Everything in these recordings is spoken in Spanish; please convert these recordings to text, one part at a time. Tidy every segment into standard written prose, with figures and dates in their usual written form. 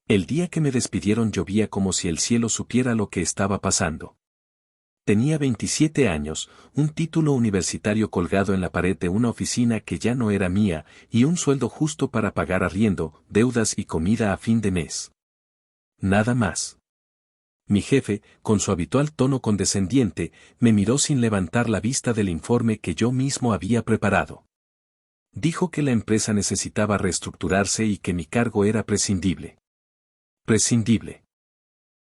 El día que me despidieron llovía como si el cielo supiera lo que estaba pasando. Tenía 27 años, un título universitario colgado en la pared de una oficina que ya no era mía, y un sueldo justo para pagar arriendo, deudas y comida a fin de mes. Nada más. Mi jefe, con su habitual tono condescendiente, me miró sin levantar la vista del informe que yo mismo había preparado. Dijo que la empresa necesitaba reestructurarse y que mi cargo era prescindible. Prescindible.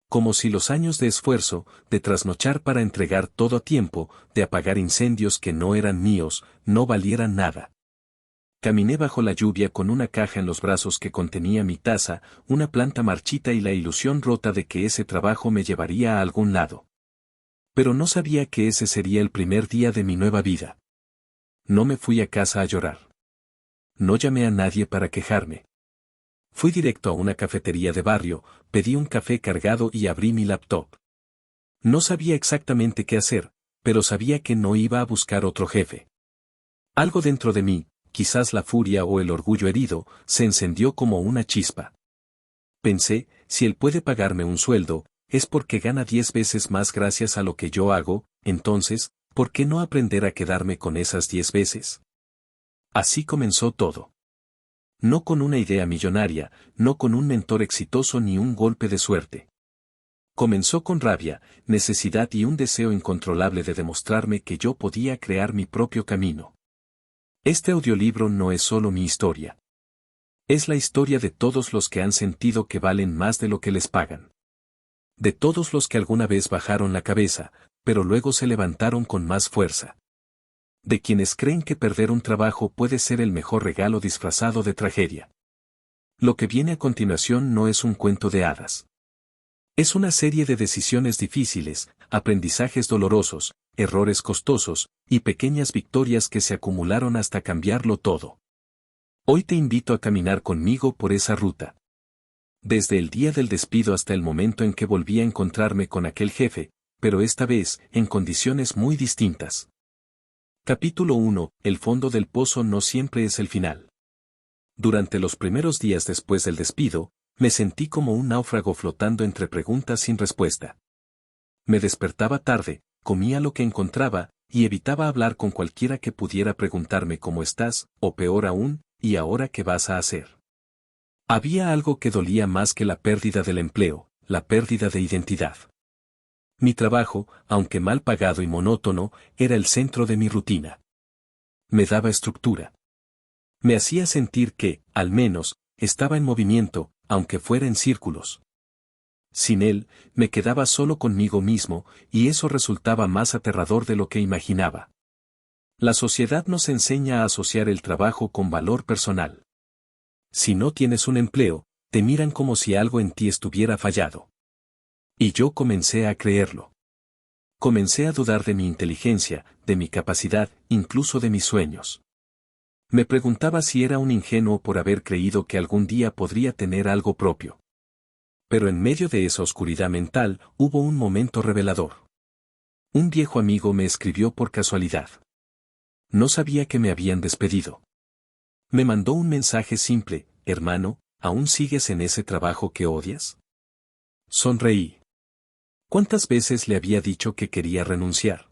Como si los años de esfuerzo, de trasnochar para entregar todo a tiempo, de apagar incendios que no eran míos, no valieran nada. Caminé bajo la lluvia con una caja en los brazos que contenía mi taza, una planta marchita y la ilusión rota de que ese trabajo me llevaría a algún lado. Pero no sabía que ese sería el primer día de mi nueva vida. No me fui a casa a llorar. No llamé a nadie para quejarme. Fui directo a una cafetería de barrio, pedí un café cargado y abrí mi laptop. No sabía exactamente qué hacer, pero sabía que no iba a buscar otro jefe. Algo dentro de mí, quizás la furia o el orgullo herido, se encendió como una chispa. Pensé, si él puede pagarme un sueldo, es porque gana 10 veces más gracias a lo que yo hago, entonces, ¿por qué no aprender a quedarme con esas 10 veces? Así comenzó todo. No con una idea millonaria, no con un mentor exitoso ni un golpe de suerte. Comenzó con rabia, necesidad y un deseo incontrolable de demostrarme que yo podía crear mi propio camino. Este audiolibro no es solo mi historia. Es la historia de todos los que han sentido que valen más de lo que les pagan. De todos los que alguna vez bajaron la cabeza, pero luego se levantaron con más fuerza. De quienes creen que perder un trabajo puede ser el mejor regalo disfrazado de tragedia. Lo que viene a continuación no es un cuento de hadas. Es una serie de decisiones difíciles, aprendizajes dolorosos, errores costosos, y pequeñas victorias que se acumularon hasta cambiarlo todo. Hoy te invito a caminar conmigo por esa ruta. Desde el día del despido hasta el momento en que volví a encontrarme con aquel jefe, pero esta vez, en condiciones muy distintas. Capítulo 1. El fondo del pozo no siempre es el final. Durante los primeros días después del despido, me sentí como un náufrago flotando entre preguntas sin respuesta. Me despertaba tarde, comía lo que encontraba, y evitaba hablar con cualquiera que pudiera preguntarme cómo estás, o peor aún, ¿y ahora qué vas a hacer? Había algo que dolía más que la pérdida del empleo, la pérdida de identidad. Mi trabajo, aunque mal pagado y monótono, era el centro de mi rutina. Me daba estructura. Me hacía sentir que, al menos, estaba en movimiento, aunque fuera en círculos. Sin él, me quedaba solo conmigo mismo, y eso resultaba más aterrador de lo que imaginaba. La sociedad nos enseña a asociar el trabajo con valor personal. Si no tienes un empleo, te miran como si algo en ti estuviera fallado. Y yo comencé a creerlo. Comencé a dudar de mi inteligencia, de mi capacidad, incluso de mis sueños. Me preguntaba si era un ingenuo por haber creído que algún día podría tener algo propio. Pero en medio de esa oscuridad mental, hubo un momento revelador. Un viejo amigo me escribió por casualidad. No sabía que me habían despedido. Me mandó un mensaje simple: hermano, ¿aún sigues en ese trabajo que odias? Sonreí. ¿Cuántas veces le había dicho que quería renunciar?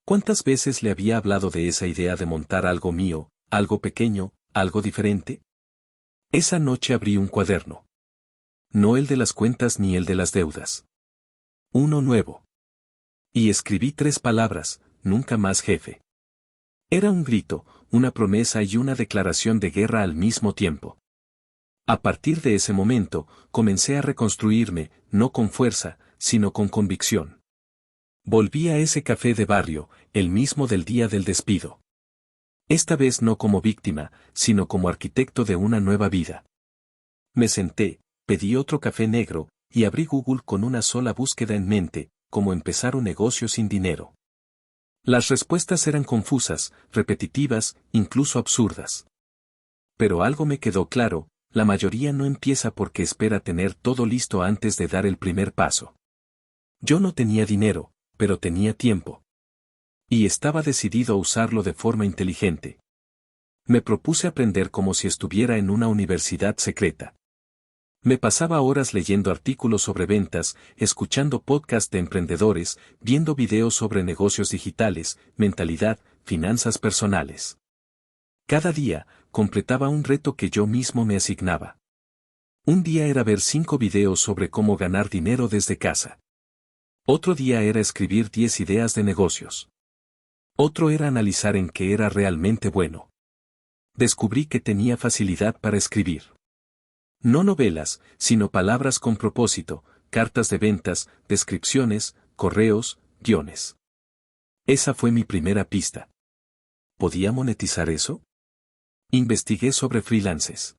¿Cuántas veces le había hablado de esa idea de montar algo mío, algo pequeño, algo diferente? Esa noche abrí un cuaderno. No el de las cuentas ni el de las deudas. Uno nuevo. Y escribí 3 palabras: nunca más jefe. Era un grito, una promesa y una declaración de guerra al mismo tiempo. A partir de ese momento, comencé a reconstruirme, no con fuerza, sino con convicción. Volví a ese café de barrio, el mismo del día del despido. Esta vez no como víctima, sino como arquitecto de una nueva vida. Me senté, pedí otro café negro, y abrí Google con una sola búsqueda en mente: cómo empezar un negocio sin dinero. Las respuestas eran confusas, repetitivas, incluso absurdas. Pero algo me quedó claro: la mayoría no empieza porque espera tener todo listo antes de dar el primer paso. Yo no tenía dinero, pero tenía tiempo. Y estaba decidido a usarlo de forma inteligente. Me propuse aprender como si estuviera en una universidad secreta. Me pasaba horas leyendo artículos sobre ventas, escuchando podcasts de emprendedores, viendo videos sobre negocios digitales, mentalidad, finanzas personales. Cada día, completaba un reto que yo mismo me asignaba. Un día era ver 5 videos sobre cómo ganar dinero desde casa. Otro día era escribir 10 ideas de negocios. Otro era analizar en qué era realmente bueno. Descubrí que tenía facilidad para escribir. No novelas, sino palabras con propósito, cartas de ventas, descripciones, correos, guiones. Esa fue mi primera pista. ¿Podía monetizar eso? Investigué sobre freelances.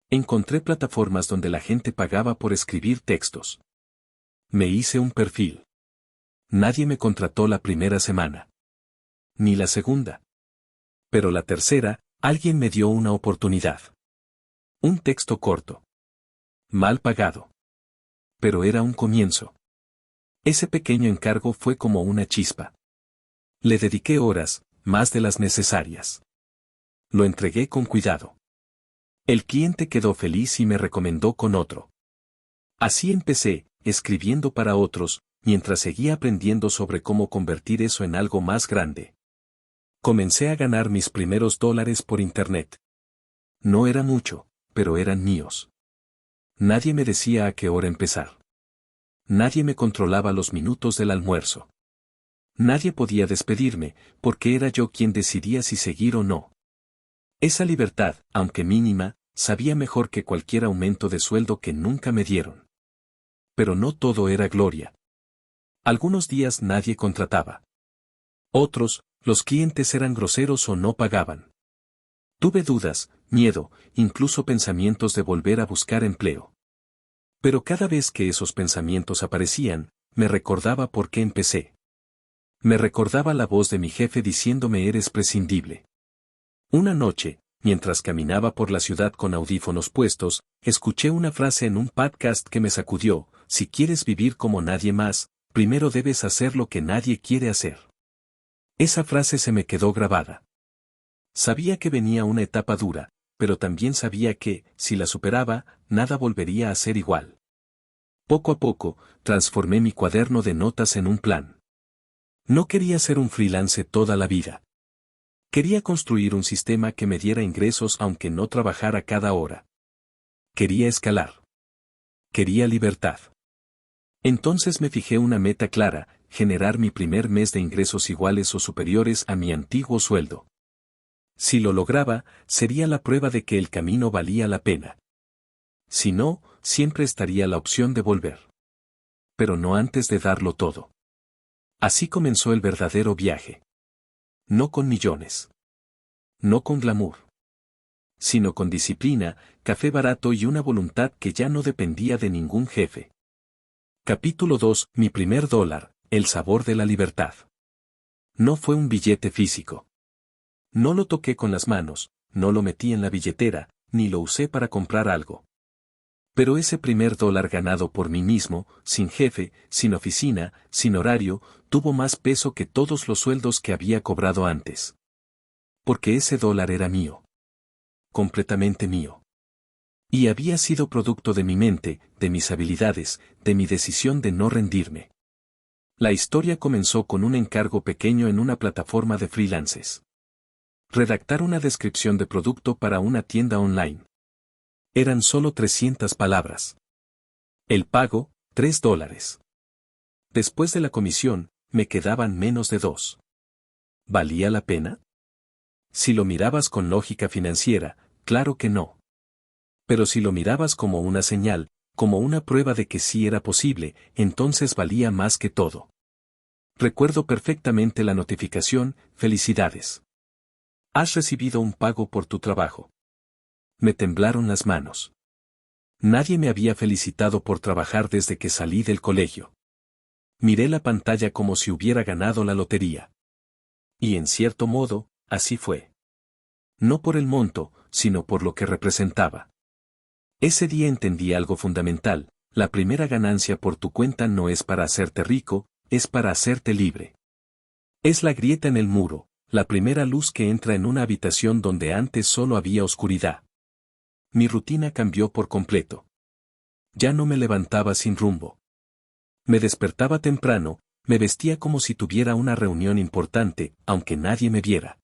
Encontré plataformas donde la gente pagaba por escribir textos. Me hice un perfil. Nadie me contrató la primera semana. Ni la segunda. Pero la tercera, alguien me dio una oportunidad. Un texto corto. Mal pagado. Pero era un comienzo. Ese pequeño encargo fue como una chispa. Le dediqué horas, más de las necesarias. Lo entregué con cuidado. El cliente quedó feliz y me recomendó con otro. Así empecé, escribiendo para otros, mientras seguía aprendiendo sobre cómo convertir eso en algo más grande. Comencé a ganar mis primeros $, por internet. No era mucho, pero eran míos. Nadie me decía a qué hora empezar. Nadie me controlaba los minutos del almuerzo. Nadie podía despedirme, porque era yo quien decidía si seguir o no. Esa libertad, aunque mínima, sabía mejor que cualquier aumento de sueldo que nunca me dieron. Pero no todo era gloria. Algunos días nadie contrataba. Otros, los clientes eran groseros o no pagaban. Tuve dudas, miedo, incluso pensamientos de volver a buscar empleo. Pero cada vez que esos pensamientos aparecían, me recordaba por qué empecé. Me recordaba la voz de mi jefe diciéndome eres prescindible. Una noche, mientras caminaba por la ciudad con audífonos puestos, escuché una frase en un podcast que me sacudió: si quieres vivir como nadie más, primero debes hacer lo que nadie quiere hacer. Esa frase se me quedó grabada. Sabía que venía una etapa dura, pero también sabía que, si la superaba, nada volvería a ser igual. Poco a poco, transformé mi cuaderno de notas en un plan. No quería ser un freelance toda la vida. Quería construir un sistema que me diera ingresos aunque no trabajara cada hora. Quería escalar. Quería libertad. Entonces me fijé una meta clara: generar mi primer mes de ingresos iguales o superiores a mi antiguo sueldo. Si lo lograba, sería la prueba de que el camino valía la pena. Si no, siempre estaría la opción de volver. Pero no antes de darlo todo. Así comenzó el verdadero viaje. No con millones. No con glamour. Sino con disciplina, café barato y una voluntad que ya no dependía de ningún jefe. Capítulo 2. Mi primer $, el sabor de la libertad. No fue un billete físico. No lo toqué con las manos, no lo metí en la billetera, ni lo usé para comprar algo. Pero ese primer $, ganado por mí mismo, sin jefe, sin oficina, sin horario, tuvo más peso que todos los sueldos que había cobrado antes. Porque ese $, era mío. Completamente mío. Y había sido producto de mi mente, de mis habilidades, de mi decisión de no rendirme. La historia comenzó con un encargo pequeño en una plataforma de freelances. Redactar una descripción de producto para una tienda online. Eran solo 300 palabras. El pago, $3. Después de la comisión, me quedaban menos de 2. ¿Valía la pena? Si lo mirabas con lógica financiera, claro que no. Pero si lo mirabas como una señal, como una prueba de que sí era posible, entonces valía más que todo. Recuerdo perfectamente la notificación: felicidades. Has recibido un pago por tu trabajo. Me temblaron las manos. Nadie me había felicitado por trabajar desde que salí del colegio. Miré la pantalla como si hubiera ganado la lotería. Y en cierto modo, así fue. No por el monto, sino por lo que representaba. Ese día entendí algo fundamental: la primera ganancia por tu cuenta no es para hacerte rico, es para hacerte libre. Es la grieta en el muro, la primera luz que entra en una habitación donde antes solo había oscuridad. Mi rutina cambió por completo. Ya no me levantaba sin rumbo. Me despertaba temprano, me vestía como si tuviera una reunión importante, aunque nadie me viera.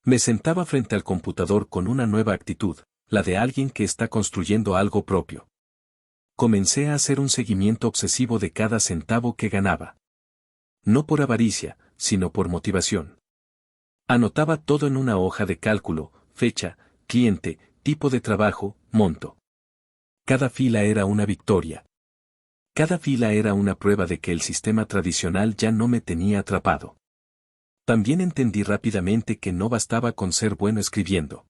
Me sentaba frente al computador con una nueva actitud, la de alguien que está construyendo algo propio. Comencé a hacer un seguimiento obsesivo de cada centavo que ganaba. No por avaricia, sino por motivación. Anotaba todo en una hoja de cálculo, fecha, cliente, tipo de trabajo, monto. Cada fila era una victoria. Cada fila era una prueba de que el sistema tradicional ya no me tenía atrapado. También entendí rápidamente que no bastaba con ser bueno escribiendo.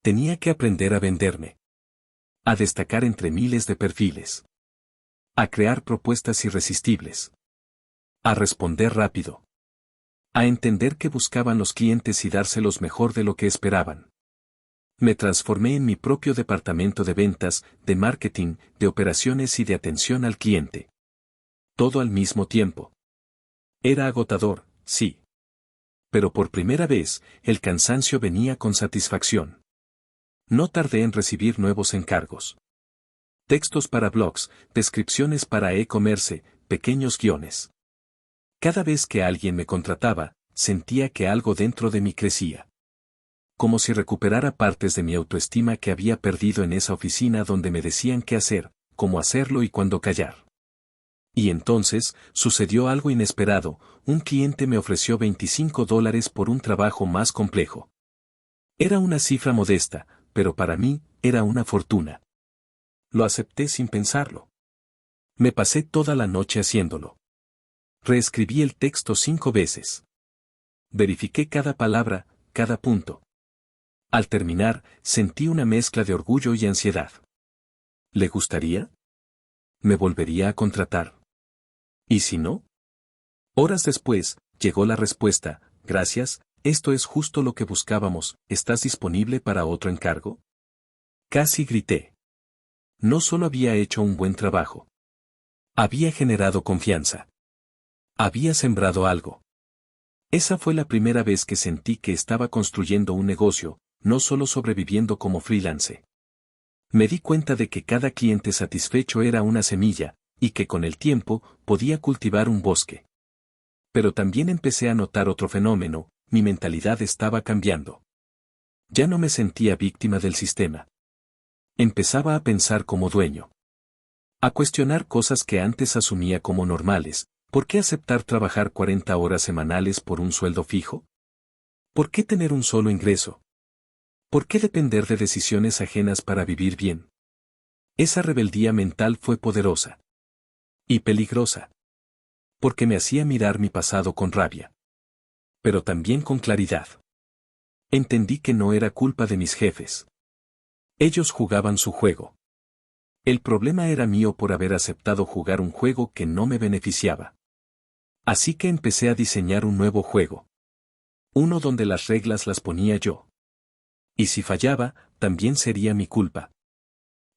Tenía que aprender a venderme. A destacar entre miles de perfiles. A crear propuestas irresistibles. A responder rápido. A entender qué buscaban los clientes y dárselos mejor de lo que esperaban. Me transformé en mi propio departamento de ventas, de marketing, de operaciones y de atención al cliente. Todo al mismo tiempo. Era agotador, sí. Pero por primera vez, el cansancio venía con satisfacción. No tardé en recibir nuevos encargos. Textos para blogs, descripciones para e-commerce, pequeños guiones. Cada vez que alguien me contrataba, sentía que algo dentro de mí crecía. Como si recuperara partes de mi autoestima que había perdido en esa oficina donde me decían qué hacer, cómo hacerlo y cuándo callar. Y entonces, sucedió algo inesperado, un cliente me ofreció $25 por un trabajo más complejo. Era una cifra modesta, pero para mí, era una fortuna. Lo acepté sin pensarlo. Me pasé toda la noche haciéndolo. Reescribí el texto 5 veces. Verifiqué cada palabra, cada punto. Al terminar, sentí una mezcla de orgullo y ansiedad. ¿Le gustaría? ¿Me volvería a contratar? ¿Y si no? Horas después, llegó la respuesta: gracias, esto es justo lo que buscábamos, ¿estás disponible para otro encargo? Casi grité. No solo había hecho un buen trabajo. Había generado confianza. Había sembrado algo. Esa fue la primera vez que sentí que estaba construyendo un negocio, no solo sobreviviendo como freelance. Me di cuenta de que cada cliente satisfecho era una semilla, y que con el tiempo podía cultivar un bosque. Pero también empecé a notar otro fenómeno: mi mentalidad estaba cambiando. Ya no me sentía víctima del sistema. Empezaba a pensar como dueño. A cuestionar cosas que antes asumía como normales. ¿Por qué aceptar trabajar 40 horas semanales por un sueldo fijo? ¿Por qué tener un solo ingreso? ¿Por qué depender de decisiones ajenas para vivir bien? Esa rebeldía mental fue poderosa. Y peligrosa. Porque me hacía mirar mi pasado con rabia. Pero también con claridad. Entendí que no era culpa de mis jefes. Ellos jugaban su juego. El problema era mío por haber aceptado jugar un juego que no me beneficiaba. Así que empecé a diseñar un nuevo juego. Uno donde las reglas las ponía yo. Y si fallaba, también sería mi culpa.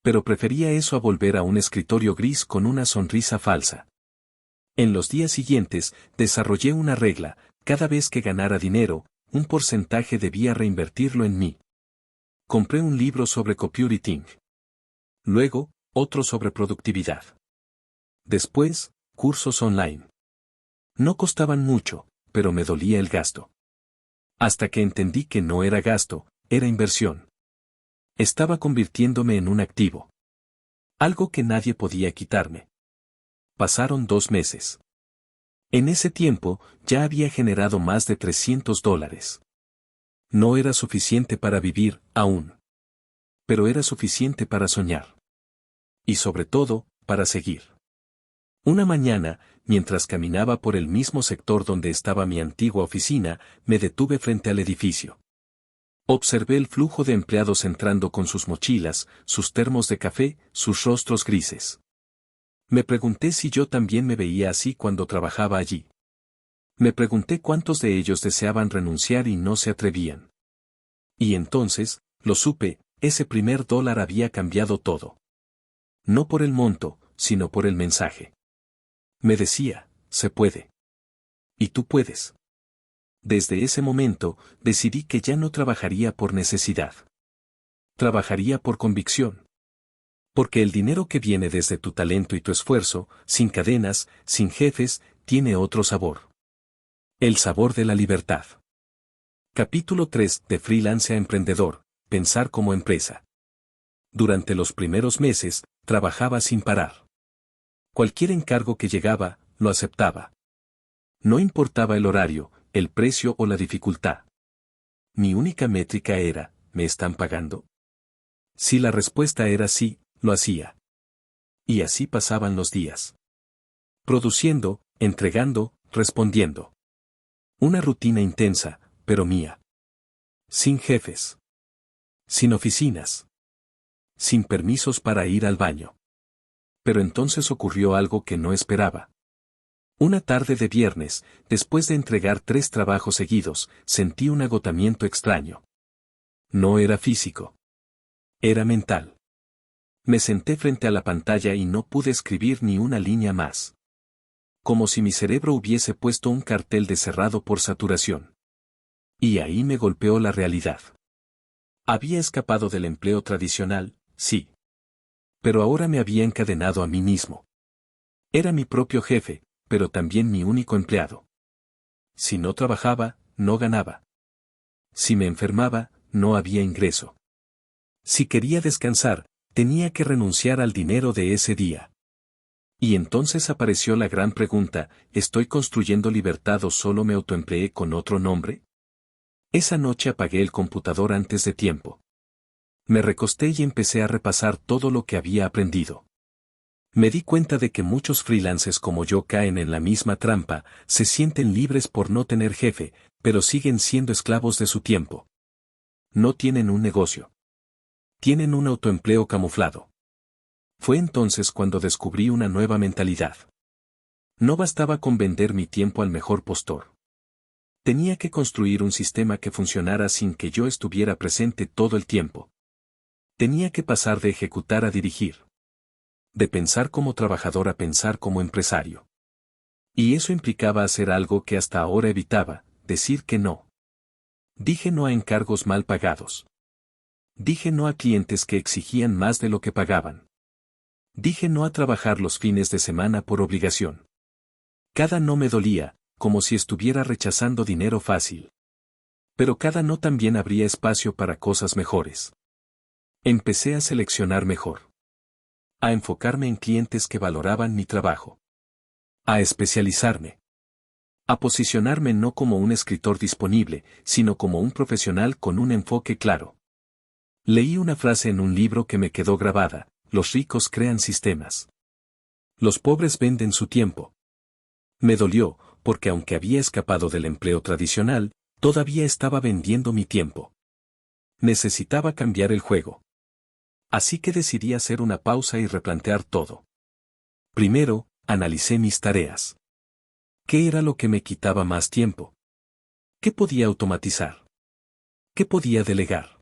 Pero prefería eso a volver a un escritorio gris con una sonrisa falsa. En los días siguientes, desarrollé una regla: cada vez que ganara dinero, un porcentaje debía reinvertirlo en mí. Compré un libro sobre copywriting. Luego, otro sobre productividad. Después, cursos online. No costaban mucho, pero me dolía el gasto. Hasta que entendí que no era gasto, era inversión. Estaba convirtiéndome en un activo. Algo que nadie podía quitarme. Pasaron 2 meses. En ese tiempo, ya había generado más de $300. No era suficiente para vivir, aún. Pero era suficiente para soñar. Y sobre todo, para seguir. Una mañana, mientras caminaba por el mismo sector donde estaba mi antigua oficina, me detuve frente al edificio. Observé el flujo de empleados entrando con sus mochilas, sus termos de café, sus rostros grises. Me pregunté si yo también me veía así cuando trabajaba allí. Me pregunté cuántos de ellos deseaban renunciar y no se atrevían. Y entonces, lo supe, ese primer dólar había cambiado todo. No por el monto, sino por el mensaje. Me decía: se puede. Y tú puedes. Desde ese momento, decidí que ya no trabajaría por necesidad. Trabajaría por convicción. Porque el dinero que viene desde tu talento y tu esfuerzo, sin cadenas, sin jefes, tiene otro sabor. El sabor de la libertad. Capítulo 3 de Freelance a Emprendedor, pensar como empresa. Durante los primeros meses, trabajaba sin parar. Cualquier encargo que llegaba, lo aceptaba. No importaba el horario, el precio o la dificultad. Mi única métrica era, ¿me están pagando? Si la respuesta era sí, lo hacía. Y así pasaban los días. Produciendo, entregando, respondiendo. Una rutina intensa, pero mía. Sin jefes. Sin oficinas. Sin permisos para ir al baño. Pero entonces ocurrió algo que no esperaba. Una tarde de viernes, después de entregar 3 trabajos seguidos, sentí un agotamiento extraño. No era físico. Era mental. Me senté frente a la pantalla y no pude escribir ni una línea más. Como si mi cerebro hubiese puesto un cartel de cerrado por saturación. Y ahí me golpeó la realidad. Había escapado del empleo tradicional, sí. Pero ahora me había encadenado a mí mismo. Era mi propio jefe, pero también mi único empleado. Si no trabajaba, no ganaba. Si me enfermaba, no había ingreso. Si quería descansar, tenía que renunciar al dinero de ese día. Y entonces apareció la gran pregunta, ¿estoy construyendo libertad o solo me autoempleé con otro nombre? Esa noche apagué el computador antes de tiempo. Me recosté y empecé a repasar todo lo que había aprendido. Me di cuenta de que muchos freelancers como yo caen en la misma trampa, se sienten libres por no tener jefe, pero siguen siendo esclavos de su tiempo. No tienen un negocio. Tienen un autoempleo camuflado. Fue entonces cuando descubrí una nueva mentalidad. No bastaba con vender mi tiempo al mejor postor. Tenía que construir un sistema que funcionara sin que yo estuviera presente todo el tiempo. Tenía que pasar de ejecutar a dirigir. De pensar como trabajador a pensar como empresario. Y eso implicaba hacer algo que hasta ahora evitaba, decir que no. Dije no a encargos mal pagados. Dije no a clientes que exigían más de lo que pagaban. Dije no a trabajar los fines de semana por obligación. Cada no me dolía, como si estuviera rechazando dinero fácil. Pero cada no también habría espacio para cosas mejores. Empecé a seleccionar mejor. A enfocarme en clientes que valoraban mi trabajo. A especializarme. A posicionarme no como un escritor disponible, sino como un profesional con un enfoque claro. Leí una frase en un libro que me quedó grabada, los ricos crean sistemas. Los pobres venden su tiempo. Me dolió, porque aunque había escapado del empleo tradicional, todavía estaba vendiendo mi tiempo. Necesitaba cambiar el juego. Así que decidí hacer una pausa y replantear todo. Primero, analicé mis tareas. ¿Qué era lo que me quitaba más tiempo? ¿Qué podía automatizar? ¿Qué podía delegar?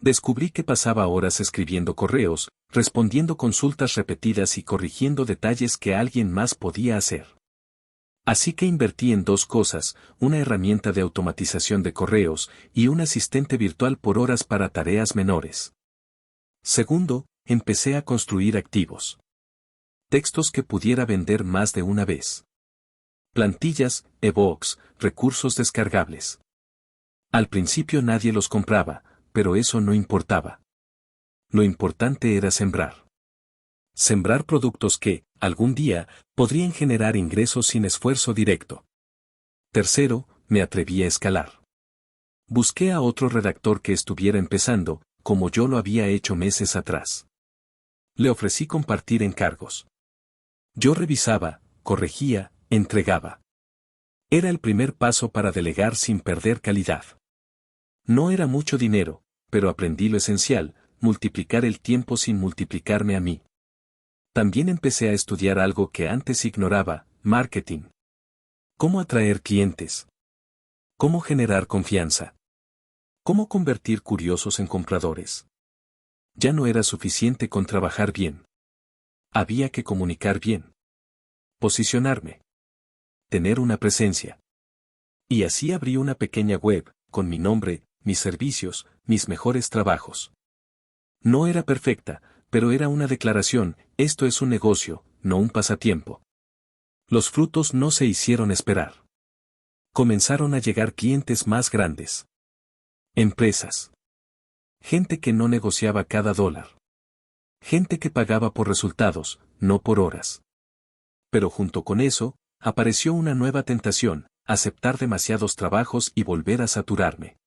Descubrí que pasaba horas escribiendo correos, respondiendo consultas repetidas y corrigiendo detalles que alguien más podía hacer. Así que invertí en 2 cosas, una herramienta de automatización de correos y un asistente virtual por horas para tareas menores. Segundo, empecé a construir activos. Textos que pudiera vender más de una vez. Plantillas, ebooks, recursos descargables. Al principio nadie los compraba, pero eso no importaba. Lo importante era sembrar. Sembrar productos que, algún día, podrían generar ingresos sin esfuerzo directo. Tercero, me atreví a escalar. Busqué a otro redactor que estuviera empezando, como yo lo había hecho meses atrás. Le ofrecí compartir encargos. Yo revisaba, corregía, entregaba. Era el primer paso para delegar sin perder calidad. No era mucho dinero, pero aprendí lo esencial, multiplicar el tiempo sin multiplicarme a mí. También empecé a estudiar algo que antes ignoraba, marketing. Cómo atraer clientes. Cómo generar confianza. Cómo convertir curiosos en compradores. Ya no era suficiente con trabajar bien. Había que comunicar bien. Posicionarme. Tener una presencia. Y así abrí una pequeña web, con mi nombre, mis servicios, mis mejores trabajos. No era perfecta, pero era una declaración: esto es un negocio, no un pasatiempo. Los frutos no se hicieron esperar. Comenzaron a llegar clientes más grandes. Empresas. Gente que no negociaba cada dólar. Gente que pagaba por resultados, no por horas. Pero junto con eso, apareció una nueva tentación: aceptar demasiados trabajos y volver a saturarme.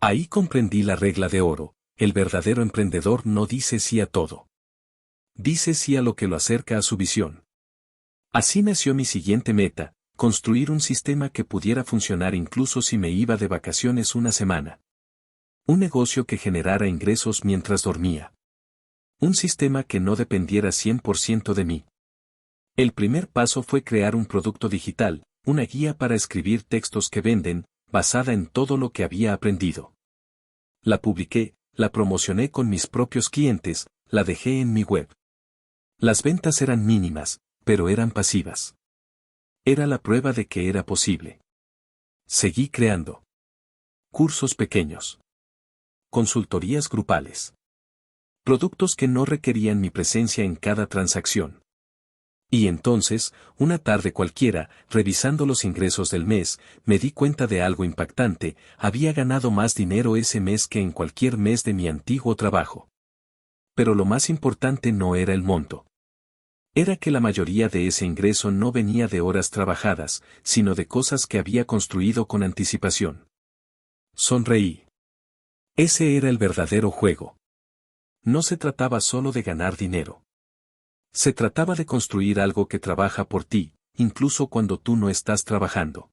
Ahí comprendí la regla de oro: el verdadero emprendedor no dice sí a todo. Dice sí a lo que lo acerca a su visión. Así nació mi siguiente meta: construir un sistema que pudiera funcionar incluso si me iba de vacaciones una semana. Un negocio que generara ingresos mientras dormía. Un sistema que no dependiera 100% de mí. El primer paso fue crear un producto digital, una guía para escribir textos que venden, basada en todo lo que había aprendido. La publiqué, la promocioné con mis propios clientes, la dejé en mi web. Las ventas eran mínimas, pero eran pasivas. Era la prueba de que era posible. Seguí creando. Cursos pequeños. Consultorías grupales. Productos que no requerían mi presencia en cada transacción. Y entonces, una tarde cualquiera, revisando los ingresos del mes, me di cuenta de algo impactante: había ganado más dinero ese mes que en cualquier mes de mi antiguo trabajo. Pero lo más importante no era el monto. Era que la mayoría de ese ingreso no venía de horas trabajadas, sino de cosas que había construido con anticipación. Sonreí. Ese era el verdadero juego. No se trataba solo de ganar dinero. Se trataba de construir algo que trabaja por ti, incluso cuando tú no estás trabajando.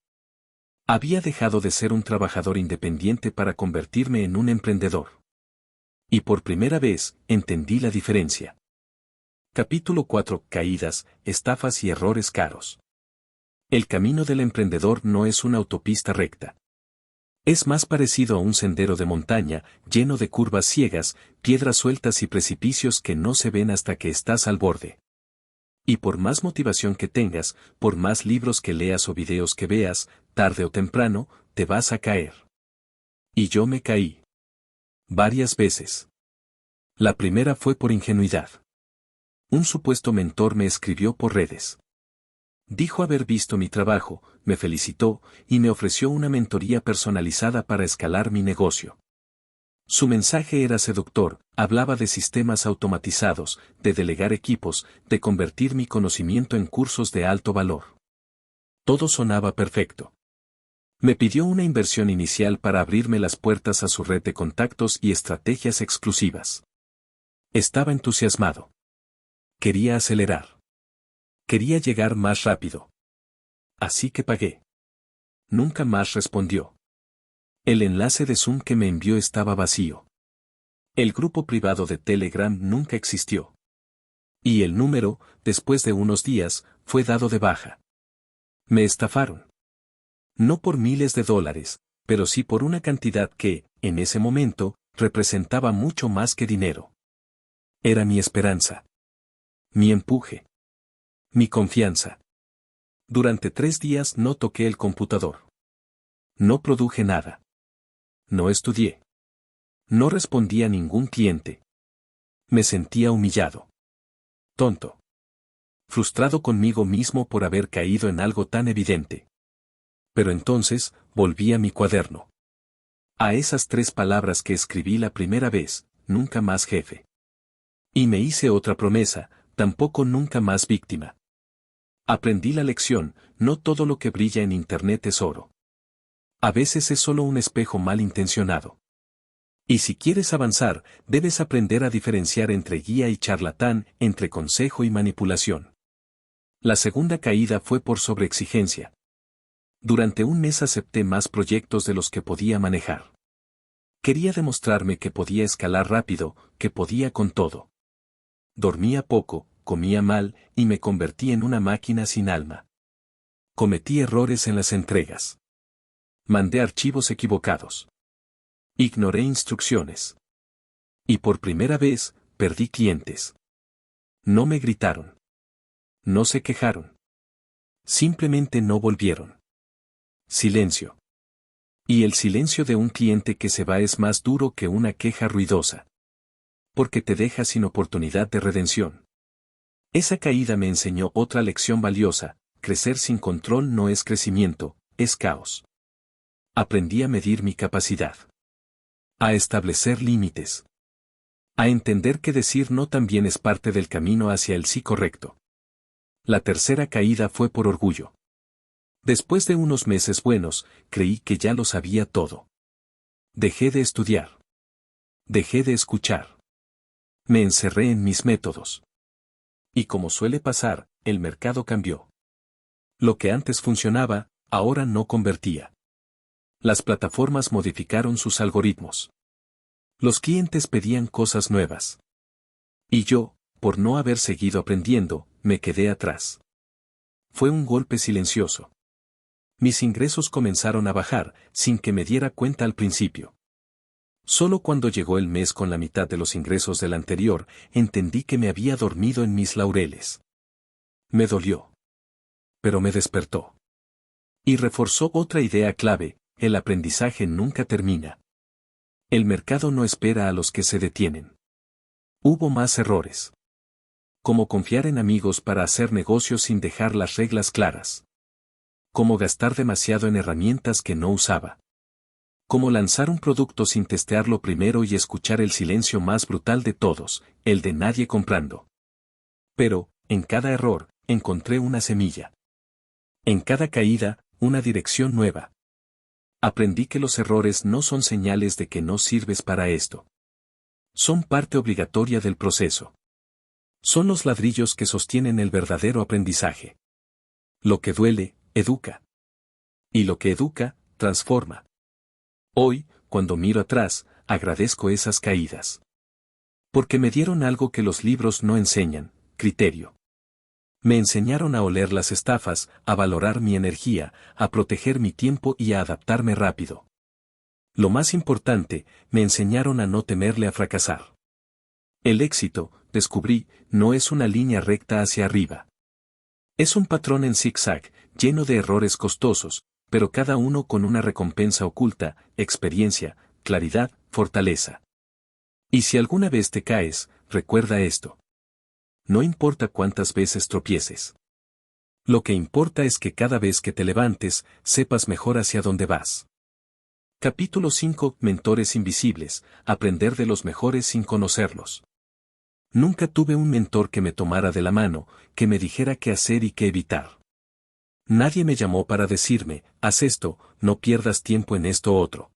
Había dejado de ser un trabajador independiente para convertirme en un emprendedor. Y por primera vez, entendí la diferencia. Capítulo 4: Caídas, estafas y errores caros. El camino del emprendedor no es una autopista recta. Es más parecido a un sendero de montaña, lleno de curvas ciegas, piedras sueltas y precipicios que no se ven hasta que estás al borde. Y por más motivación que tengas, por más libros que leas o videos que veas, tarde o temprano, te vas a caer. Y yo me caí. Varias veces. La primera fue por ingenuidad. Un supuesto mentor me escribió por redes. Dijo haber visto mi trabajo, me felicitó, y me ofreció una mentoría personalizada para escalar mi negocio. Su mensaje era seductor: hablaba de sistemas automatizados, de delegar equipos, de convertir mi conocimiento en cursos de alto valor. Todo sonaba perfecto. Me pidió una inversión inicial para abrirme las puertas a su red de contactos y estrategias exclusivas. Estaba entusiasmado. Quería acelerar. Quería llegar más rápido. Así que pagué. Nunca más respondió. El enlace de Zoom que me envió estaba vacío. El grupo privado de Telegram nunca existió. Y el número, después de unos días, fue dado de baja. Me estafaron. No por miles de dólares, pero sí por una cantidad que, en ese momento, representaba mucho más que dinero. Era mi esperanza. Mi empuje. Mi confianza. Durante 3 días no toqué el computador. No produje nada. No estudié. No respondí a ningún cliente. Me sentía humillado. Tonto. Frustrado conmigo mismo por haber caído en algo tan evidente. Pero entonces, volví a mi cuaderno. A esas 3 palabras que escribí la primera vez: nunca más jefe. Y me hice otra promesa: tampoco nunca más víctima. Aprendí la lección: no todo lo que brilla en Internet es oro. A veces es solo un espejo mal intencionado. Y si quieres avanzar, debes aprender a diferenciar entre guía y charlatán, entre consejo y manipulación. La segunda caída fue por sobreexigencia. Durante un mes acepté más proyectos de los que podía manejar. Quería demostrarme que podía escalar rápido, que podía con todo. Dormía poco, comía mal, y me convertí en una máquina sin alma. Cometí errores en las entregas. Mandé archivos equivocados. Ignoré instrucciones. Y por primera vez, perdí clientes. No me gritaron. No se quejaron. Simplemente no volvieron. Silencio. Y el silencio de un cliente que se va es más duro que una queja ruidosa. Porque te deja sin oportunidad de redención. Esa caída me enseñó otra lección valiosa: crecer sin control no es crecimiento, es caos. Aprendí a medir mi capacidad. A establecer límites. A entender que decir no también es parte del camino hacia el sí correcto. La tercera caída fue por orgullo. Después de unos meses buenos, creí que ya lo sabía todo. Dejé de estudiar. Dejé de escuchar. Me encerré en mis métodos. Y como suele pasar, el mercado cambió. Lo que antes funcionaba, ahora no convertía. Las plataformas modificaron sus algoritmos. Los clientes pedían cosas nuevas. Y yo, por no haber seguido aprendiendo, me quedé atrás. Fue un golpe silencioso. Mis ingresos comenzaron a bajar, sin que me diera cuenta al principio. Solo cuando llegó el mes con la mitad de los ingresos del anterior, entendí que me había dormido en mis laureles. Me dolió. Pero me despertó. Y reforzó otra idea clave: el aprendizaje nunca termina. El mercado no espera a los que se detienen. Hubo más errores. Como confiar en amigos para hacer negocios sin dejar las reglas claras. Como gastar demasiado en herramientas que no usaba. Como lanzar un producto sin testearlo primero y escuchar el silencio más brutal de todos, el de nadie comprando. Pero, en cada error, encontré una semilla. En cada caída, una dirección nueva. Aprendí que los errores no son señales de que no sirves para esto. Son parte obligatoria del proceso. Son los ladrillos que sostienen el verdadero aprendizaje. Lo que duele, educa. Y lo que educa, transforma. Hoy, cuando miro atrás, agradezco esas caídas. Porque me dieron algo que los libros no enseñan: criterio. Me enseñaron a oler las estafas, a valorar mi energía, a proteger mi tiempo y a adaptarme rápido. Lo más importante, me enseñaron a no temerle a fracasar. El éxito, descubrí, no es una línea recta hacia arriba. Es un patrón en zigzag, lleno de errores costosos, pero cada uno con una recompensa oculta: experiencia, claridad, fortaleza. Y si alguna vez te caes, recuerda esto. No importa cuántas veces tropieces. Lo que importa es que cada vez que te levantes, sepas mejor hacia dónde vas. Capítulo 5: Mentores invisibles: aprender de los mejores sin conocerlos. Nunca tuve un mentor que me tomara de la mano, que me dijera qué hacer y qué evitar. Nadie me llamó para decirme: haz esto, no pierdas tiempo en esto otro.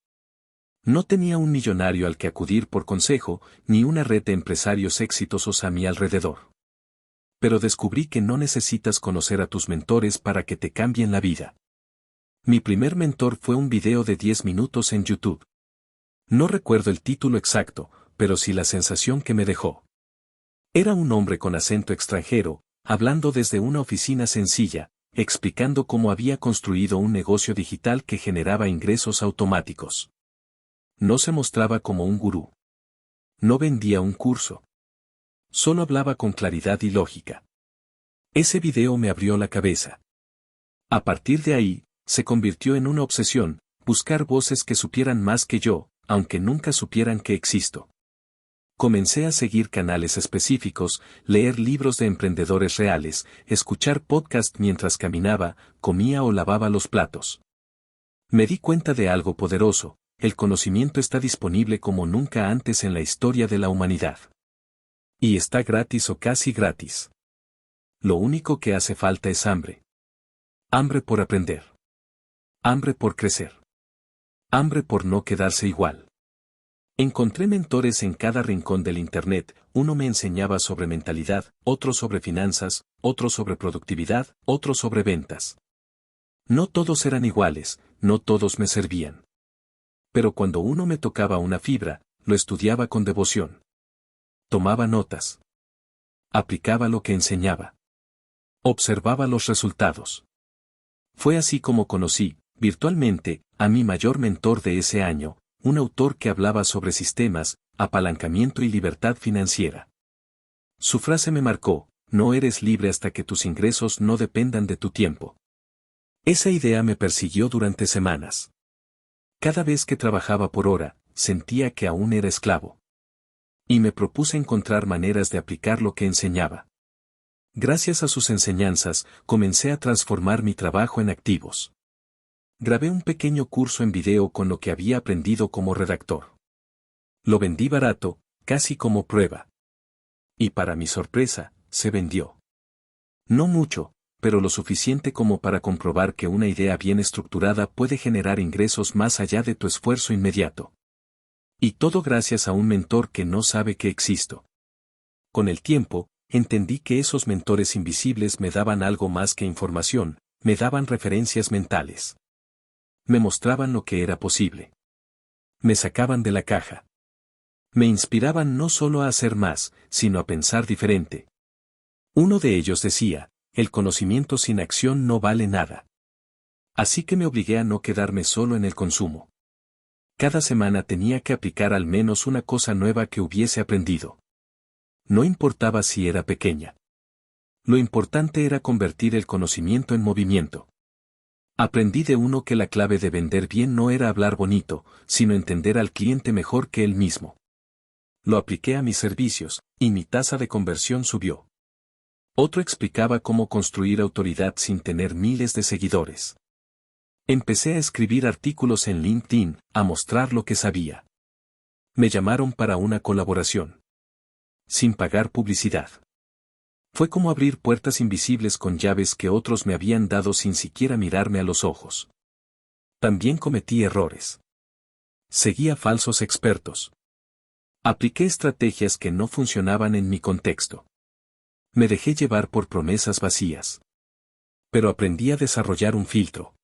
No tenía un millonario al que acudir por consejo, ni una red de empresarios exitosos a mi alrededor. Pero descubrí que no necesitas conocer a tus mentores para que te cambien la vida. Mi primer mentor fue un video de 10 minutos en YouTube. No recuerdo el título exacto, pero sí la sensación que me dejó. Era un hombre con acento extranjero, hablando desde una oficina sencilla, explicando cómo había construido un negocio digital que generaba ingresos automáticos. No se mostraba como un gurú. No vendía un curso. Solo hablaba con claridad y lógica. Ese video me abrió la cabeza. A partir de ahí, se convirtió en una obsesión: buscar voces que supieran más que yo, aunque nunca supieran que existo. Comencé a seguir canales específicos, leer libros de emprendedores reales, escuchar podcasts mientras caminaba, comía o lavaba los platos. Me di cuenta de algo poderoso: el conocimiento está disponible como nunca antes en la historia de la humanidad. Y está gratis o casi gratis. Lo único que hace falta es hambre. Hambre por aprender. Hambre por crecer. Hambre por no quedarse igual. Encontré mentores en cada rincón del Internet: uno me enseñaba sobre mentalidad, otro sobre finanzas, otro sobre productividad, otro sobre ventas. No todos eran iguales, no todos me servían. Pero cuando uno me tocaba una fibra, lo estudiaba con devoción. Tomaba notas. Aplicaba lo que enseñaba. Observaba los resultados. Fue así como conocí, virtualmente, a mi mayor mentor de ese año, un autor que hablaba sobre sistemas, apalancamiento y libertad financiera. Su frase me marcó: no eres libre hasta que tus ingresos no dependan de tu tiempo. Esa idea me persiguió durante semanas. Cada vez que trabajaba por hora, sentía que aún era esclavo. Y me propuse encontrar maneras de aplicar lo que enseñaba. Gracias a sus enseñanzas, comencé a transformar mi trabajo en activos. Grabé un pequeño curso en video con lo que había aprendido como redactor. Lo vendí barato, casi como prueba. Y para mi sorpresa, se vendió. No mucho, pero lo suficiente como para comprobar que una idea bien estructurada puede generar ingresos más allá de tu esfuerzo inmediato. Y todo gracias a un mentor que no sabe que existo. Con el tiempo, entendí que esos mentores invisibles me daban algo más que información, me daban referencias mentales. Me mostraban lo que era posible. Me sacaban de la caja. Me inspiraban no solo a hacer más, sino a pensar diferente. Uno de ellos decía, el conocimiento sin acción no vale nada. Así que me obligué a no quedarme solo en el consumo. Cada semana tenía que aplicar al menos una cosa nueva que hubiese aprendido. No importaba si era pequeña. Lo importante era convertir el conocimiento en movimiento. Aprendí de uno que la clave de vender bien no era hablar bonito, sino entender al cliente mejor que él mismo. Lo apliqué a mis servicios, y mi tasa de conversión subió. Otro explicaba cómo construir autoridad sin tener miles de seguidores. Empecé a escribir artículos en LinkedIn, a mostrar lo que sabía. Me llamaron para una colaboración. Sin pagar publicidad. Fue como abrir puertas invisibles con llaves que otros me habían dado sin siquiera mirarme a los ojos. También cometí errores. Seguí a falsos expertos. Apliqué estrategias que no funcionaban en mi contexto. Me dejé llevar por promesas vacías. Pero aprendí a desarrollar un filtro.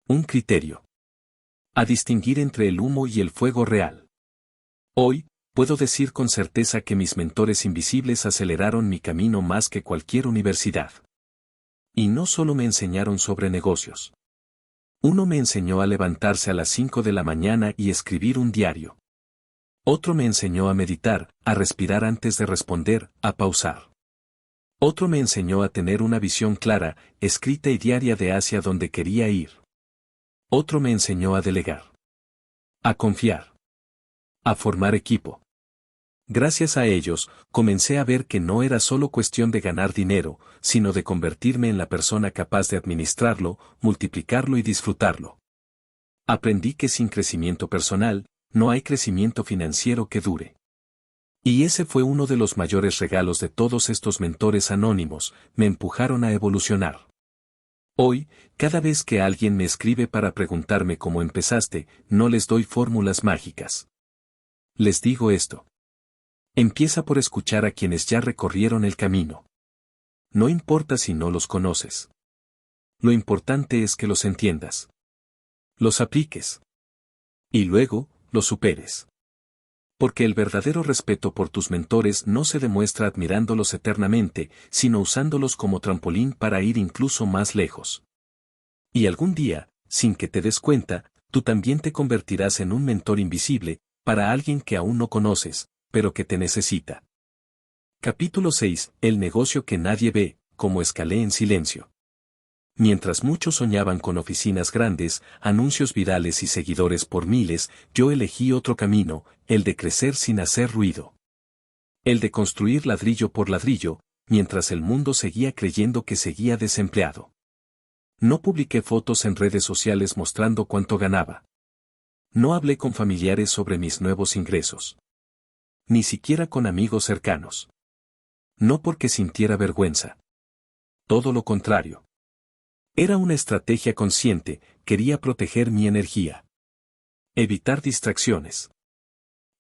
Un criterio. A distinguir entre el humo y el fuego real. Hoy, puedo decir con certeza que mis mentores invisibles aceleraron mi camino más que cualquier universidad. Y no solo me enseñaron sobre negocios. Uno me enseñó a levantarse a las 5 de la mañana y escribir un diario. Otro me enseñó a meditar, a respirar antes de responder, a pausar. Otro me enseñó a tener una visión clara, escrita y diaria de hacia donde quería ir. Otro me enseñó a delegar. A confiar. A formar equipo. Gracias a ellos, comencé a ver que no era solo cuestión de ganar dinero, sino de convertirme en la persona capaz de administrarlo, multiplicarlo y disfrutarlo. Aprendí que sin crecimiento personal, no hay crecimiento financiero que dure. Y ese fue uno de los mayores regalos de todos estos mentores anónimos, me empujaron a evolucionar. Hoy, cada vez que alguien me escribe para preguntarme cómo empezaste, no les doy fórmulas mágicas. Les digo esto. Empieza por escuchar a quienes ya recorrieron el camino. No importa si no los conoces. Lo importante es que los entiendas. Los apliques. Y luego, los superes. Porque el verdadero respeto por tus mentores no se demuestra admirándolos eternamente, sino usándolos como trampolín para ir incluso más lejos. Y algún día, sin que te des cuenta, tú también te convertirás en un mentor invisible, para alguien que aún no conoces, pero que te necesita. Capítulo 6. El negocio que nadie ve, como escalé en silencio. Mientras muchos soñaban con oficinas grandes, anuncios virales y seguidores por miles, yo elegí otro camino, el de crecer sin hacer ruido. El de construir ladrillo por ladrillo, mientras el mundo seguía creyendo que seguía desempleado. No publiqué fotos en redes sociales mostrando cuánto ganaba. No hablé con familiares sobre mis nuevos ingresos. Ni siquiera con amigos cercanos. No porque sintiera vergüenza. Todo lo contrario. Era una estrategia consciente, quería proteger mi energía. Evitar distracciones.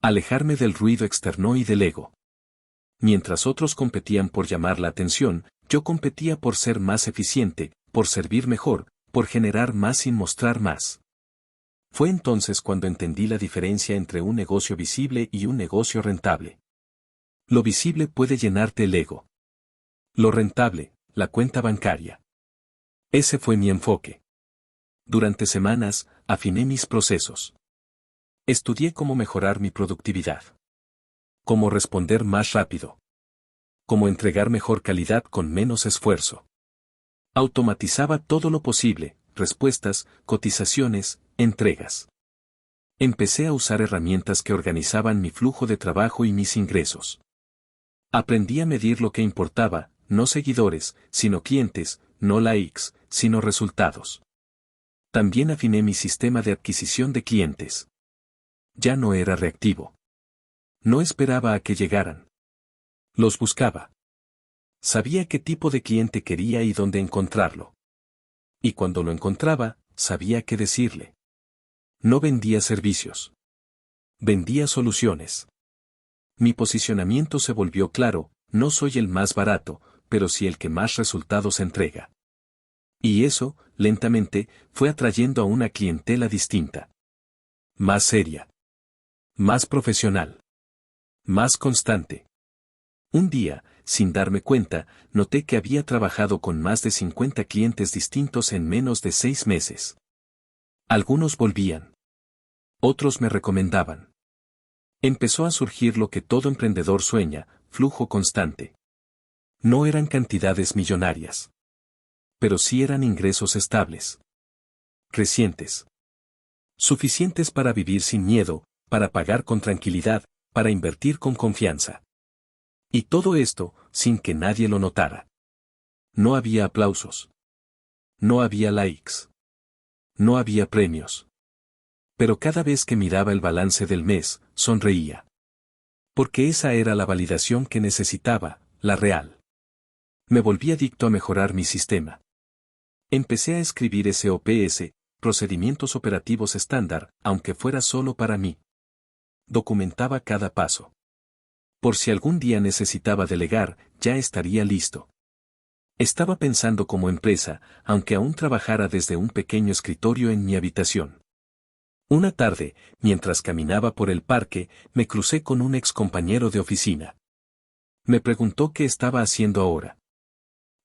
Alejarme del ruido externo y del ego. Mientras otros competían por llamar la atención, yo competía por ser más eficiente, por servir mejor, por generar más sin mostrar más. Fue entonces cuando entendí la diferencia entre un negocio visible y un negocio rentable. Lo visible puede llenarte el ego. Lo rentable, la cuenta bancaria. Ese fue mi enfoque. Durante semanas, afiné mis procesos. Estudié cómo mejorar mi productividad. Cómo responder más rápido. Cómo entregar mejor calidad con menos esfuerzo. Automatizaba todo lo posible, respuestas, cotizaciones, entregas. Empecé a usar herramientas que organizaban mi flujo de trabajo y mis ingresos. Aprendí a medir lo que importaba, no seguidores, sino clientes, no likes, sino resultados. También afiné mi sistema de adquisición de clientes. Ya no era reactivo. No esperaba a que llegaran. Los buscaba. Sabía qué tipo de cliente quería y dónde encontrarlo. Y cuando lo encontraba, sabía qué decirle. No vendía servicios. Vendía soluciones. Mi posicionamiento se volvió claro, no soy el más barato, pero sí el que más resultados entrega. Y eso, lentamente, fue atrayendo a una clientela distinta. Más seria. Más profesional. Más constante. Un día, sin darme cuenta, noté que había trabajado con más de 50 clientes distintos en menos de 6 meses. Algunos volvían. Otros me recomendaban. Empezó a surgir lo que todo emprendedor sueña, flujo constante. No eran cantidades millonarias. Pero sí eran ingresos estables. Crecientes. Suficientes para vivir sin miedo, para pagar con tranquilidad, para invertir con confianza. Y todo esto, sin que nadie lo notara. No había aplausos. No había likes. No había premios. Pero cada vez que miraba el balance del mes, sonreía. Porque esa era la validación que necesitaba, la real. Me volví adicto a mejorar mi sistema. Empecé a escribir SOPs, procedimientos operativos estándar, aunque fuera solo para mí. Documentaba cada paso. Por si algún día necesitaba delegar, ya estaría listo. Estaba pensando como empresa, aunque aún trabajara desde un pequeño escritorio en mi habitación. Una tarde, mientras caminaba por el parque, me crucé con un ex compañero de oficina. Me preguntó qué estaba haciendo ahora.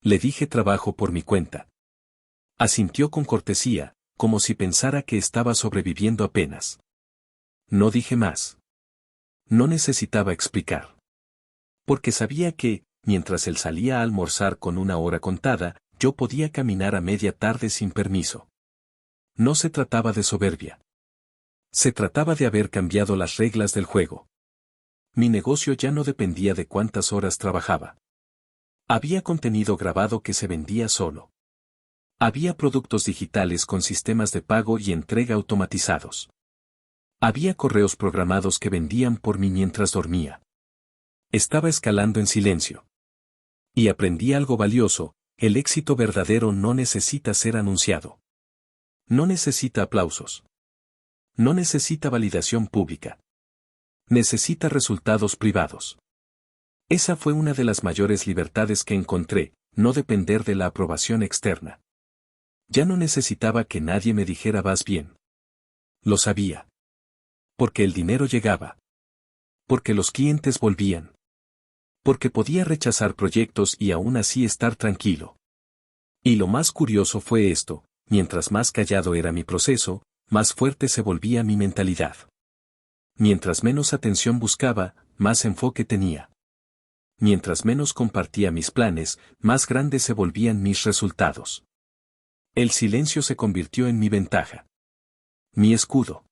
Le dije trabajo por mi cuenta. Asintió con cortesía, como si pensara que estaba sobreviviendo apenas. No dije más. No necesitaba explicar. Porque sabía que, mientras él salía a almorzar con una hora contada, yo podía caminar a media tarde sin permiso. No se trataba de soberbia. Se trataba de haber cambiado las reglas del juego. Mi negocio ya no dependía de cuántas horas trabajaba. Había contenido grabado que se vendía solo. Había productos digitales con sistemas de pago y entrega automatizados. Había correos programados que vendían por mí mientras dormía. Estaba escalando en silencio. Y aprendí algo valioso, el éxito verdadero no necesita ser anunciado. No necesita aplausos. No necesita validación pública. Necesita resultados privados. Esa fue una de las mayores libertades que encontré, no depender de la aprobación externa. Ya no necesitaba que nadie me dijera vas bien. Lo sabía. Porque el dinero llegaba. Porque los clientes volvían. Porque podía rechazar proyectos y aún así estar tranquilo. Y lo más curioso fue esto, mientras más callado era mi proceso, más fuerte se volvía mi mentalidad. Mientras menos atención buscaba, más enfoque tenía. Mientras menos compartía mis planes, más grandes se volvían mis resultados. El silencio se convirtió en mi ventaja. Mi escudo.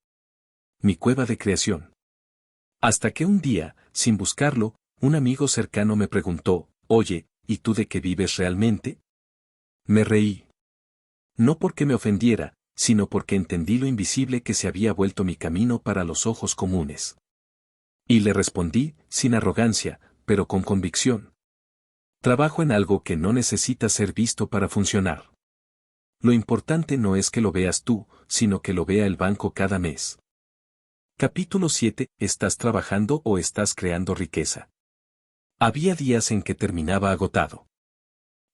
Mi cueva de creación. Hasta que un día, sin buscarlo, un amigo cercano me preguntó, oye, ¿y tú de qué vives realmente? Me reí. No porque me ofendiera, sino porque entendí lo invisible que se había vuelto mi camino para los ojos comunes. Y le respondí, sin arrogancia, pero con convicción. Trabajo en algo que no necesita ser visto para funcionar. Lo importante no es que lo veas tú, sino que lo vea el banco cada mes. Capítulo 7. ¿Estás trabajando o estás creando riqueza? Había días en que terminaba agotado.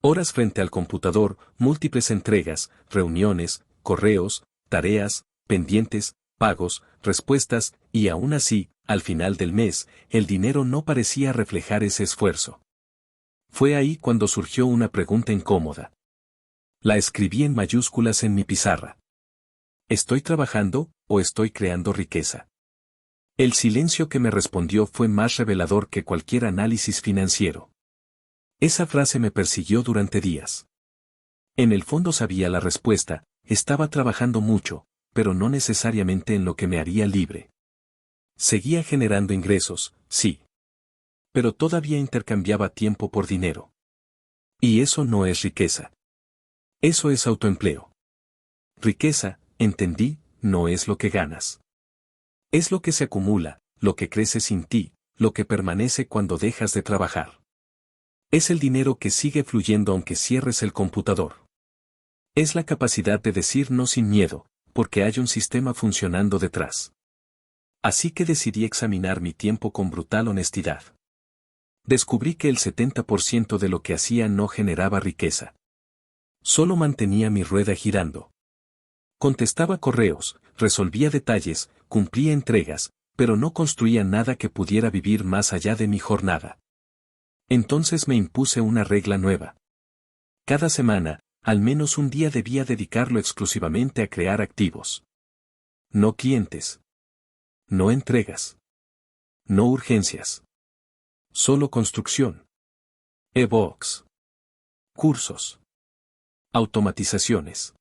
Horas frente al computador, múltiples entregas, reuniones, correos, tareas, pendientes, pagos, respuestas, y aún así, al final del mes, el dinero no parecía reflejar ese esfuerzo. Fue ahí cuando surgió una pregunta incómoda. La escribí en mayúsculas en mi pizarra. ¿Estoy trabajando o estoy creando riqueza? El silencio que me respondió fue más revelador que cualquier análisis financiero. Esa frase me persiguió durante días. En el fondo sabía la respuesta, estaba trabajando mucho, pero no necesariamente en lo que me haría libre. Seguía generando ingresos, sí. Pero todavía intercambiaba tiempo por dinero. Y eso no es riqueza. Eso es autoempleo. Riqueza, entendí, no es lo que ganas. Es lo que se acumula, lo que crece sin ti, lo que permanece cuando dejas de trabajar. Es el dinero que sigue fluyendo aunque cierres el computador. Es la capacidad de decir no sin miedo, porque hay un sistema funcionando detrás. Así que decidí examinar mi tiempo con brutal honestidad. Descubrí que el 70% de lo que hacía no generaba riqueza. Solo mantenía mi rueda girando. Contestaba correos, resolvía detalles, cumplía entregas, pero no construía nada que pudiera vivir más allá de mi jornada. Entonces me impuse una regla nueva. Cada semana, al menos un día debía dedicarlo exclusivamente a crear activos. No clientes. No entregas. No urgencias. Solo construcción. E-books. Cursos. Automatizaciones.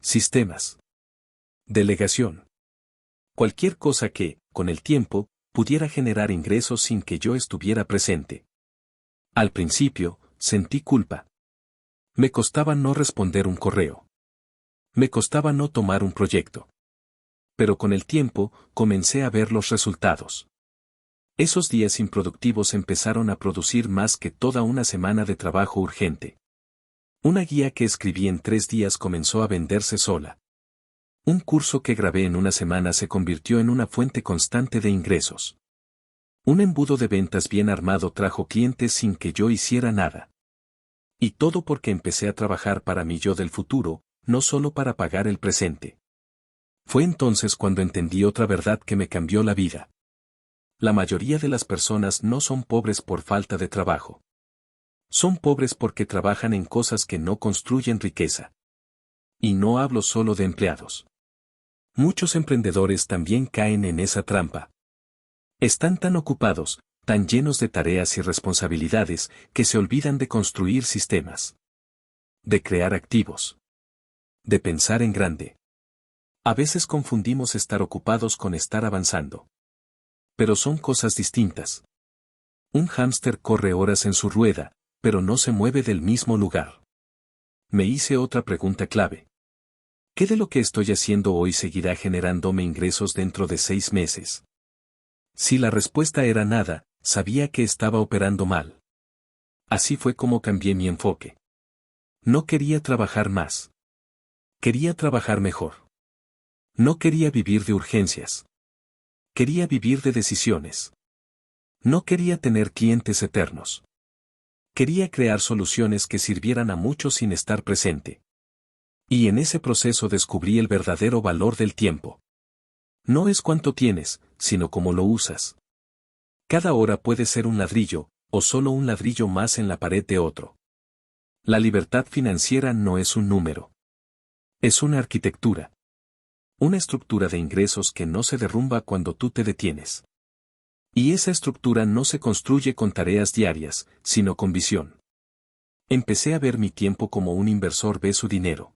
Sistemas. Delegación. Cualquier cosa que, con el tiempo, pudiera generar ingresos sin que yo estuviera presente. Al principio, sentí culpa. Me costaba no responder un correo. Me costaba no tomar un proyecto. Pero con el tiempo, comencé a ver los resultados. Esos días improductivos empezaron a producir más que toda una semana de trabajo urgente. Una guía que escribí en 3 días comenzó a venderse sola. Un curso que grabé en una semana se convirtió en una fuente constante de ingresos. Un embudo de ventas bien armado trajo clientes sin que yo hiciera nada. Y todo porque empecé a trabajar para mi yo del futuro, no solo para pagar el presente. Fue entonces cuando entendí otra verdad que me cambió la vida. La mayoría de las personas no son pobres por falta de trabajo. Son pobres porque trabajan en cosas que no construyen riqueza. Y no hablo solo de empleados. Muchos emprendedores también caen en esa trampa. Están tan ocupados, tan llenos de tareas y responsabilidades, que se olvidan de construir sistemas. De crear activos. De pensar en grande. A veces confundimos estar ocupados con estar avanzando. Pero son cosas distintas. Un hámster corre horas en su rueda, pero no se mueve del mismo lugar. Me hice otra pregunta clave. ¿Qué de lo que estoy haciendo hoy seguirá generándome ingresos dentro de 6 meses? Si la respuesta era nada, sabía que estaba operando mal. Así fue como cambié mi enfoque. No quería trabajar más. Quería trabajar mejor. No quería vivir de urgencias. Quería vivir de decisiones. No quería tener clientes eternos. Quería crear soluciones que sirvieran a muchos sin estar presente. Y en ese proceso descubrí el verdadero valor del tiempo. No es cuánto tienes, sino cómo lo usas. Cada hora puede ser un ladrillo, o solo un ladrillo más en la pared de otro. La libertad financiera no es un número. Es una arquitectura. Una estructura de ingresos que no se derrumba cuando tú te detienes. Y esa estructura no se construye con tareas diarias, sino con visión. Empecé a ver mi tiempo como un inversor ve su dinero.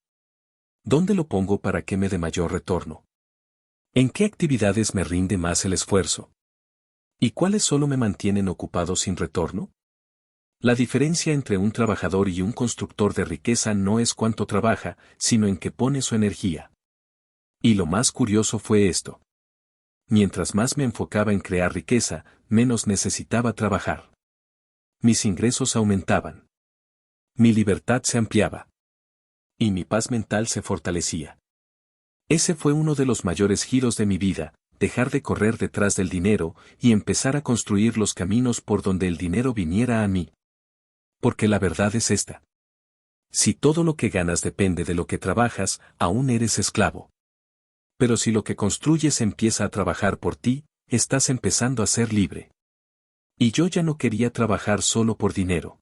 ¿Dónde lo pongo para que me dé mayor retorno? ¿En qué actividades me rinde más el esfuerzo? ¿Y cuáles solo me mantienen ocupado sin retorno? La diferencia entre un trabajador y un constructor de riqueza no es cuánto trabaja, sino en qué pone su energía. Y lo más curioso fue esto. Mientras más me enfocaba en crear riqueza, menos necesitaba trabajar. Mis ingresos aumentaban. Mi libertad se ampliaba. Y mi paz mental se fortalecía. Ese fue uno de los mayores giros de mi vida, dejar de correr detrás del dinero y empezar a construir los caminos por donde el dinero viniera a mí. Porque la verdad es esta. Si todo lo que ganas depende de lo que trabajas, aún eres esclavo. Pero si lo que construyes empieza a trabajar por ti, estás empezando a ser libre. Y yo ya no quería trabajar solo por dinero.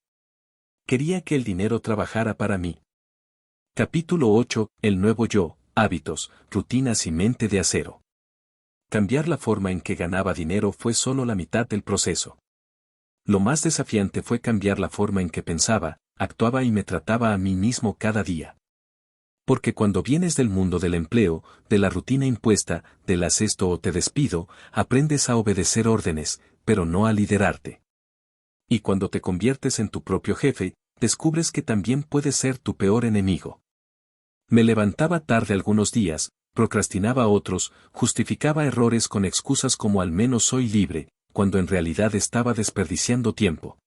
Quería que el dinero trabajara para mí. Capítulo 8. El nuevo yo, hábitos, rutinas y mente de acero. Cambiar la forma en que ganaba dinero fue solo la mitad del proceso. Lo más desafiante fue cambiar la forma en que pensaba, actuaba y me trataba a mí mismo cada día. Porque cuando vienes del mundo del empleo, de la rutina impuesta, del haz esto o te despido, aprendes a obedecer órdenes, pero no a liderarte. Y cuando te conviertes en tu propio jefe, descubres que también puedes ser tu peor enemigo. Me levantaba tarde algunos días, procrastinaba otros, justificaba errores con excusas como al menos soy libre, cuando en realidad estaba desperdiciando tiempo.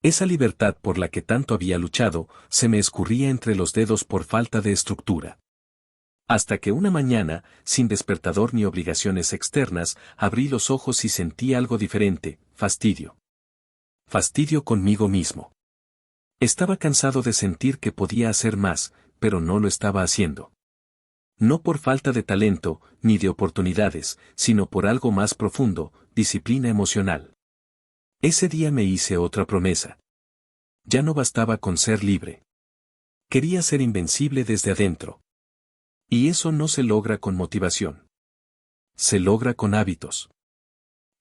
Esa libertad por la que tanto había luchado, se me escurría entre los dedos por falta de estructura. Hasta que una mañana, sin despertador ni obligaciones externas, abrí los ojos y sentí algo diferente, fastidio. Fastidio conmigo mismo. Estaba cansado de sentir que podía hacer más, pero no lo estaba haciendo. No por falta de talento, ni de oportunidades, sino por algo más profundo, disciplina emocional. Ese día me hice otra promesa. Ya no bastaba con ser libre. Quería ser invencible desde adentro. Y eso no se logra con motivación. Se logra con hábitos.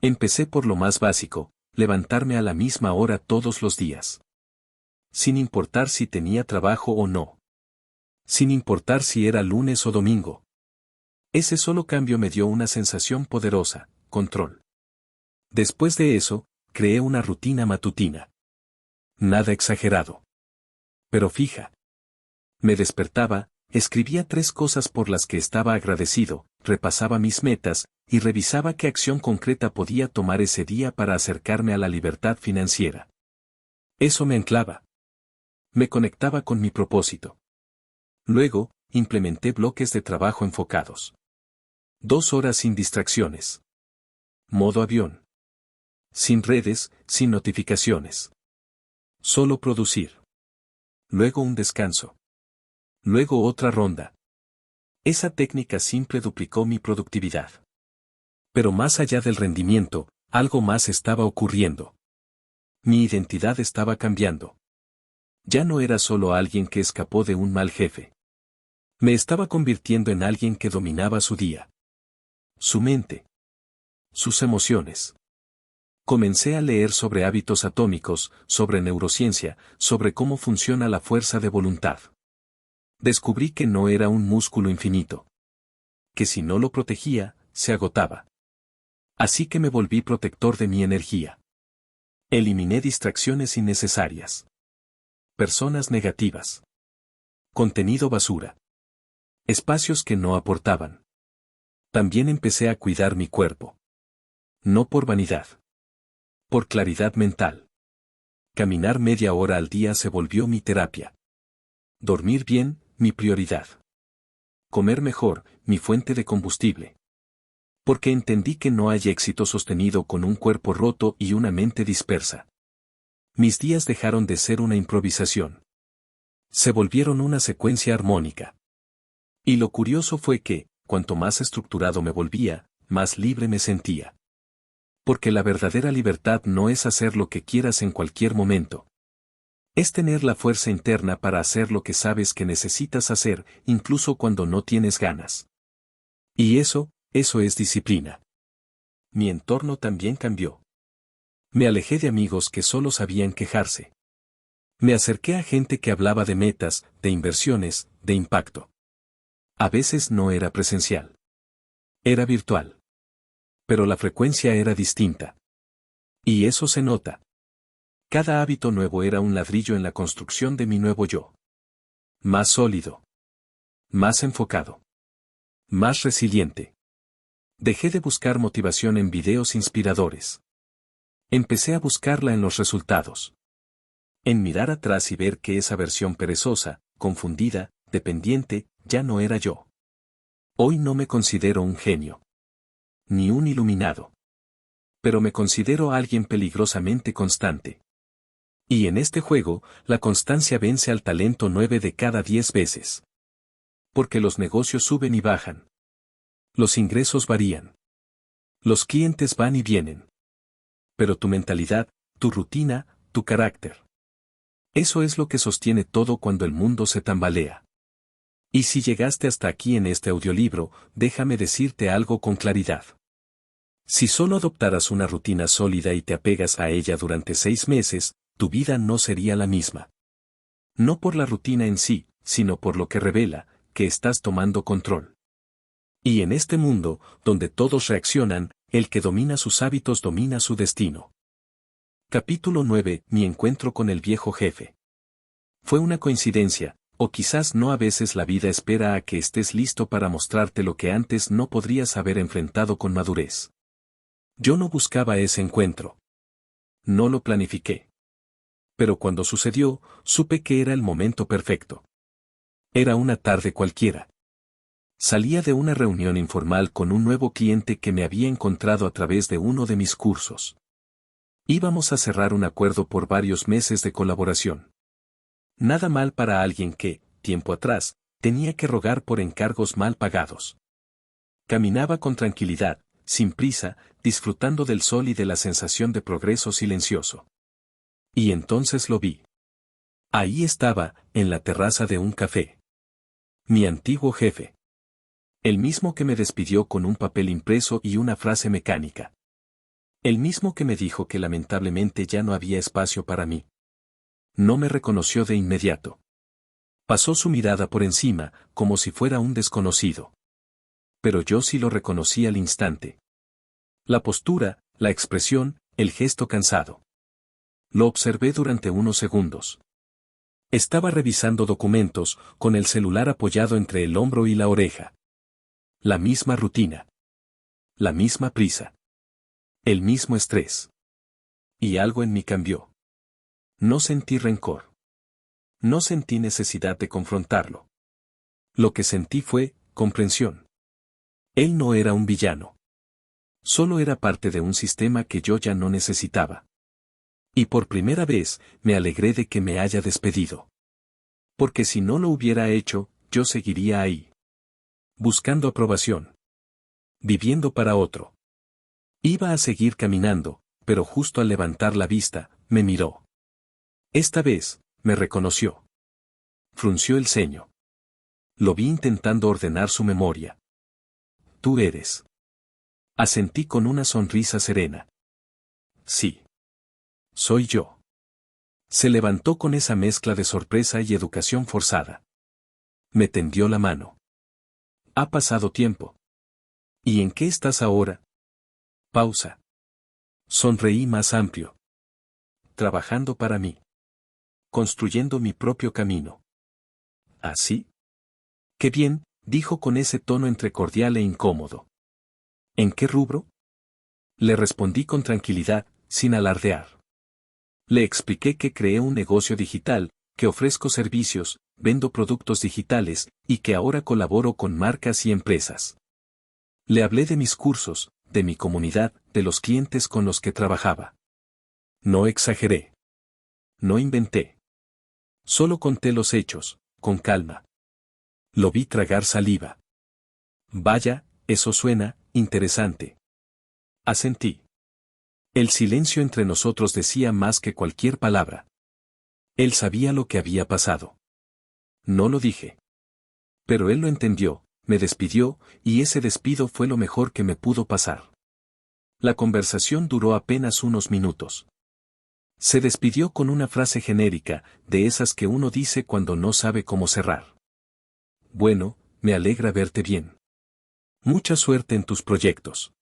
Empecé por lo más básico, levantarme a la misma hora todos los días. Sin importar si tenía trabajo o no. Sin importar si era lunes o domingo. Ese solo cambio me dio una sensación poderosa, control. Después de eso, creé una rutina matutina. Nada exagerado. Pero fija. Me despertaba, escribía 3 cosas por las que estaba agradecido, repasaba mis metas, y revisaba qué acción concreta podía tomar ese día para acercarme a la libertad financiera. Eso me anclaba. Me conectaba con mi propósito. Luego, implementé bloques de trabajo enfocados. 2 horas sin distracciones. Modo avión. Sin redes, sin notificaciones. Solo producir. Luego un descanso. Luego otra ronda. Esa técnica simple duplicó mi productividad. Pero más allá del rendimiento, algo más estaba ocurriendo. Mi identidad estaba cambiando. Ya no era solo alguien que escapó de un mal jefe. Me estaba convirtiendo en alguien que dominaba su día. Su mente. Sus emociones. Comencé a leer sobre hábitos atómicos, sobre neurociencia, sobre cómo funciona la fuerza de voluntad. Descubrí que no era un músculo infinito. Que si no lo protegía, se agotaba. Así que me volví protector de mi energía. Eliminé distracciones innecesarias. Personas negativas. Contenido basura. Espacios que no aportaban. También empecé a cuidar mi cuerpo. No por vanidad. Por claridad mental. Caminar media hora al día se volvió mi terapia. Dormir bien, mi prioridad. Comer mejor, mi fuente de combustible. Porque entendí que no hay éxito sostenido con un cuerpo roto y una mente dispersa. Mis días dejaron de ser una improvisación. Se volvieron una secuencia armónica. Y lo curioso fue que, cuanto más estructurado me volvía, más libre me sentía. Porque la verdadera libertad no es hacer lo que quieras en cualquier momento. Es tener la fuerza interna para hacer lo que sabes que necesitas hacer, incluso cuando no tienes ganas. Y eso es disciplina. Mi entorno también cambió. Me alejé de amigos que solo sabían quejarse. Me acerqué a gente que hablaba de metas, de inversiones, de impacto. A veces no era presencial. Era virtual. Pero la frecuencia era distinta. Y eso se nota. Cada hábito nuevo era un ladrillo en la construcción de mi nuevo yo. Más sólido. Más enfocado. Más resiliente. Dejé de buscar motivación en videos inspiradores. Empecé a buscarla en los resultados. En mirar atrás y ver que esa versión perezosa, confundida, dependiente, ya no era yo. Hoy no me considero un genio. Ni un iluminado. Pero me considero alguien peligrosamente constante. Y en este juego, la constancia vence al talento 9 de cada 10 veces. Porque los negocios suben y bajan. Los ingresos varían. Los clientes van y vienen. Pero tu mentalidad, tu rutina, tu carácter. Eso es lo que sostiene todo cuando el mundo se tambalea. Y si llegaste hasta aquí en este audiolibro, déjame decirte algo con claridad. Si solo adoptaras una rutina sólida y te apegas a ella durante 6 meses, tu vida no sería la misma. No por la rutina en sí, sino por lo que revela, que estás tomando control. Y en este mundo, donde todos reaccionan, el que domina sus hábitos domina su destino. Capítulo 9. Mi encuentro con el viejo jefe. Fue una coincidencia, o quizás no. A veces la vida espera a que estés listo para mostrarte lo que antes no podrías haber enfrentado con madurez. Yo no buscaba ese encuentro. No lo planifiqué. Pero cuando sucedió, supe que era el momento perfecto. Era una tarde cualquiera. Salía de una reunión informal con un nuevo cliente que me había encontrado a través de uno de mis cursos. Íbamos a cerrar un acuerdo por varios meses de colaboración. Nada mal para alguien que, tiempo atrás, tenía que rogar por encargos mal pagados. Caminaba con tranquilidad, sin prisa, disfrutando del sol y de la sensación de progreso silencioso. Y entonces lo vi. Ahí estaba, en la terraza de un café. Mi antiguo jefe. El mismo que me despidió con un papel impreso y una frase mecánica. El mismo que me dijo que lamentablemente ya no había espacio para mí. No me reconoció de inmediato. Pasó su mirada por encima, como si fuera un desconocido. Pero yo sí lo reconocí al instante. La postura, la expresión, el gesto cansado. Lo observé durante unos segundos. Estaba revisando documentos, con el celular apoyado entre el hombro y la oreja. La misma rutina. La misma prisa. El mismo estrés. Y algo en mí cambió. No sentí rencor. No sentí necesidad de confrontarlo. Lo que sentí fue comprensión. Él no era un villano. Solo era parte de un sistema que yo ya no necesitaba. Y por primera vez, me alegré de que me haya despedido. Porque si no lo hubiera hecho, yo seguiría ahí. Buscando aprobación. Viviendo para otro. Iba a seguir caminando, pero justo al levantar la vista, me miró. Esta vez, me reconoció. Frunció el ceño. Lo vi intentando ordenar su memoria. Tú eres. Asentí con una sonrisa serena. Sí. Soy yo. Se levantó con esa mezcla de sorpresa y educación forzada. Me tendió la mano. Ha pasado tiempo. ¿Y en qué estás ahora? Pausa. Sonreí más amplio. Trabajando para mí. Construyendo mi propio camino. ¿Así? Qué bien, dijo con ese tono entre cordial e incómodo. ¿En qué rubro? Le respondí con tranquilidad, sin alardear. Le expliqué que creé un negocio digital, que ofrezco servicios, vendo productos digitales, y que ahora colaboro con marcas y empresas. Le hablé de mis cursos, de mi comunidad, de los clientes con los que trabajaba. No exageré. No inventé. Solo conté los hechos, con calma. Lo vi tragar saliva. Vaya, eso suena interesante. Asentí. El silencio entre nosotros decía más que cualquier palabra. Él sabía lo que había pasado. No lo dije. Pero él lo entendió, me despidió, y ese despido fue lo mejor que me pudo pasar. La conversación duró apenas unos minutos. Se despidió con una frase genérica, de esas que uno dice cuando no sabe cómo cerrar. Bueno, me alegra verte bien. Mucha suerte en tus proyectos.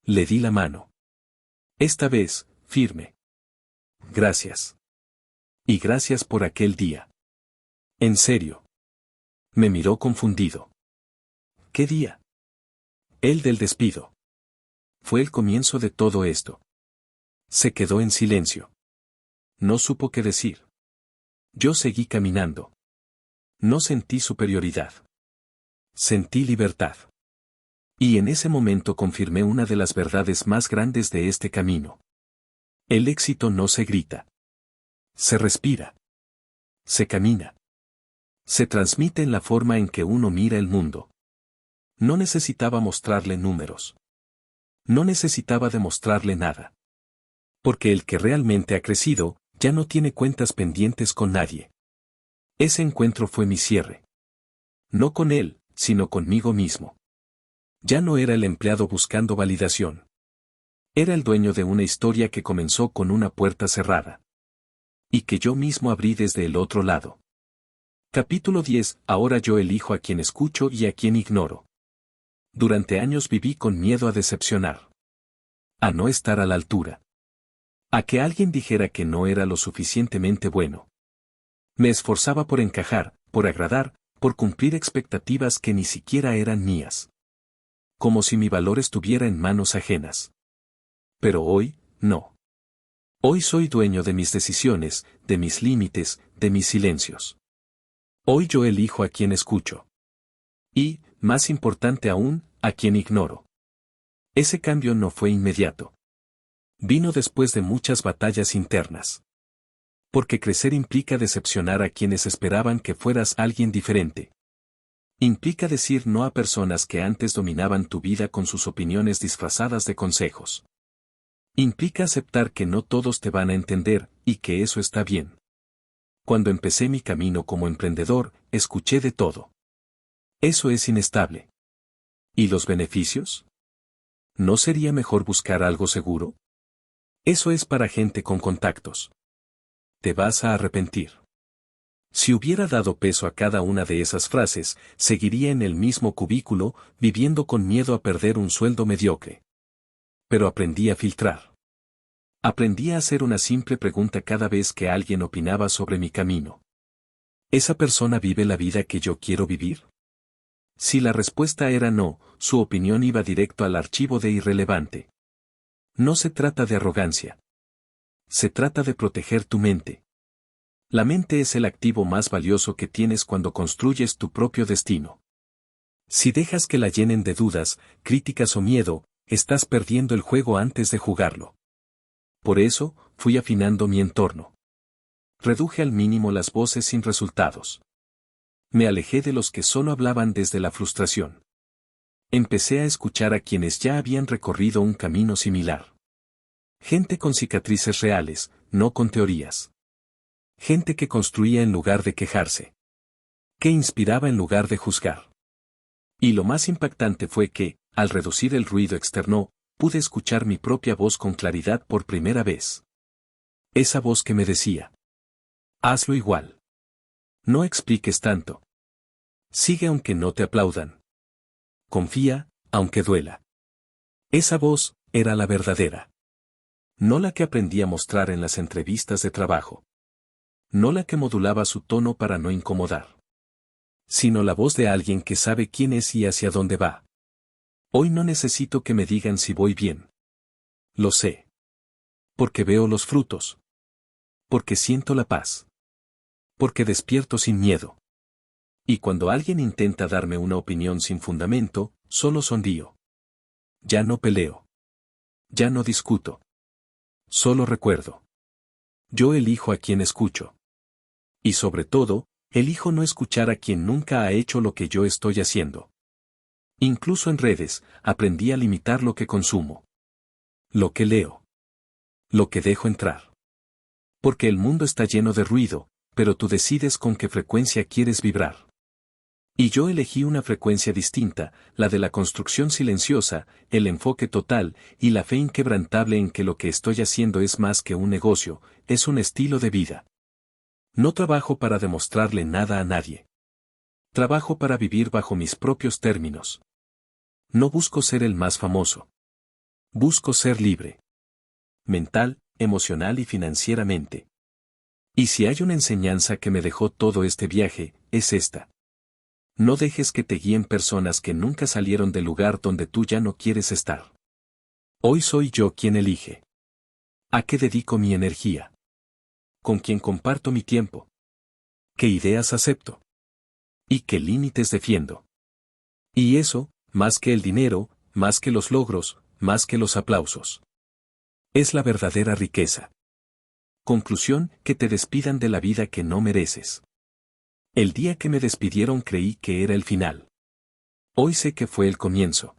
Le di la mano. Esta vez, firme. Gracias. Y gracias por aquel día. En serio. Me miró confundido. ¿Qué día? El del despido. Fue el comienzo de todo esto. Se quedó en silencio. No supo qué decir. Yo seguí caminando. No sentí superioridad. Sentí libertad. Y en ese momento confirmé una de las verdades más grandes de este camino. El éxito no se grita. Se respira. Se camina. Se transmite en la forma en que uno mira el mundo. No necesitaba mostrarle números. No necesitaba demostrarle nada. Porque el que realmente ha crecido, ya no tiene cuentas pendientes con nadie. Ese encuentro fue mi cierre. No con él, sino conmigo mismo. Ya no era el empleado buscando validación. Era el dueño de una historia que comenzó con una puerta cerrada. Y que yo mismo abrí desde el otro lado. Capítulo 10. Ahora yo elijo a quien escucho y a quien ignoro. Durante años viví con miedo a decepcionar. A no estar a la altura. A que alguien dijera que no era lo suficientemente bueno. Me esforzaba por encajar, por agradar, por cumplir expectativas que ni siquiera eran mías. Como si mi valor estuviera en manos ajenas. Pero hoy, no. Hoy soy dueño de mis decisiones, de mis límites, de mis silencios. Hoy yo elijo a quien escucho. Y, más importante aún, a quien ignoro. Ese cambio no fue inmediato. Vino después de muchas batallas internas. Porque crecer implica decepcionar a quienes esperaban que fueras alguien diferente. Implica decir no a personas que antes dominaban tu vida con sus opiniones disfrazadas de consejos. Implica aceptar que no todos te van a entender, y que eso está bien. Cuando empecé mi camino como emprendedor, escuché de todo. Eso es inestable. ¿Y los beneficios? ¿No sería mejor buscar algo seguro? Eso es para gente con contactos. Te vas a arrepentir. Si hubiera dado peso a cada una de esas frases, seguiría en el mismo cubículo, viviendo con miedo a perder un sueldo mediocre. Pero aprendí a filtrar. Aprendí a hacer una simple pregunta cada vez que alguien opinaba sobre mi camino. ¿Esa persona vive la vida que yo quiero vivir? Si la respuesta era no, su opinión iba directo al archivo de irrelevante. No se trata de arrogancia. Se trata de proteger tu mente. La mente es el activo más valioso que tienes cuando construyes tu propio destino. Si dejas que la llenen de dudas, críticas o miedo, estás perdiendo el juego antes de jugarlo. Por eso, fui afinando mi entorno. Reduje al mínimo las voces sin resultados. Me alejé de los que solo hablaban desde la frustración. Empecé a escuchar a quienes ya habían recorrido un camino similar. Gente con cicatrices reales, no con teorías. Gente que construía en lugar de quejarse. Que inspiraba en lugar de juzgar. Y lo más impactante fue que, al reducir el ruido externo, pude escuchar mi propia voz con claridad por primera vez. Esa voz que me decía: hazlo igual. No expliques tanto. Sigue aunque no te aplaudan. Confía, aunque duela. Esa voz era la verdadera. No la que aprendí a mostrar en las entrevistas de trabajo. No la que modulaba su tono para no incomodar. Sino la voz de alguien que sabe quién es y hacia dónde va. Hoy no necesito que me digan si voy bien. Lo sé. Porque veo los frutos. Porque siento la paz. Porque despierto sin miedo. Y cuando alguien intenta darme una opinión sin fundamento, solo sonrío. Ya no peleo. Ya no discuto. Solo recuerdo. Yo elijo a quien escucho. Y sobre todo, elijo no escuchar a quien nunca ha hecho lo que yo estoy haciendo. Incluso en redes, aprendí a limitar lo que consumo. Lo que leo. Lo que dejo entrar. Porque el mundo está lleno de ruido, pero tú decides con qué frecuencia quieres vibrar. Y yo elegí una frecuencia distinta, la de la construcción silenciosa, el enfoque total, y la fe inquebrantable en que lo que estoy haciendo es más que un negocio, es un estilo de vida. No trabajo para demostrarle nada a nadie. Trabajo para vivir bajo mis propios términos. No busco ser el más famoso. Busco ser libre. Mental, emocional y financieramente. Y si hay una enseñanza que me dejó todo este viaje, es esta. No dejes que te guíen personas que nunca salieron del lugar donde tú ya no quieres estar. Hoy soy yo quien elige. ¿A qué dedico mi energía? ¿Con quién comparto mi tiempo? ¿Qué ideas acepto? ¿Y qué límites defiendo? Y eso, más que el dinero, más que los logros, más que los aplausos. Es la verdadera riqueza. Conclusión: que te despidan de la vida que no mereces. El día que me despidieron creí que era el final. Hoy sé que fue el comienzo.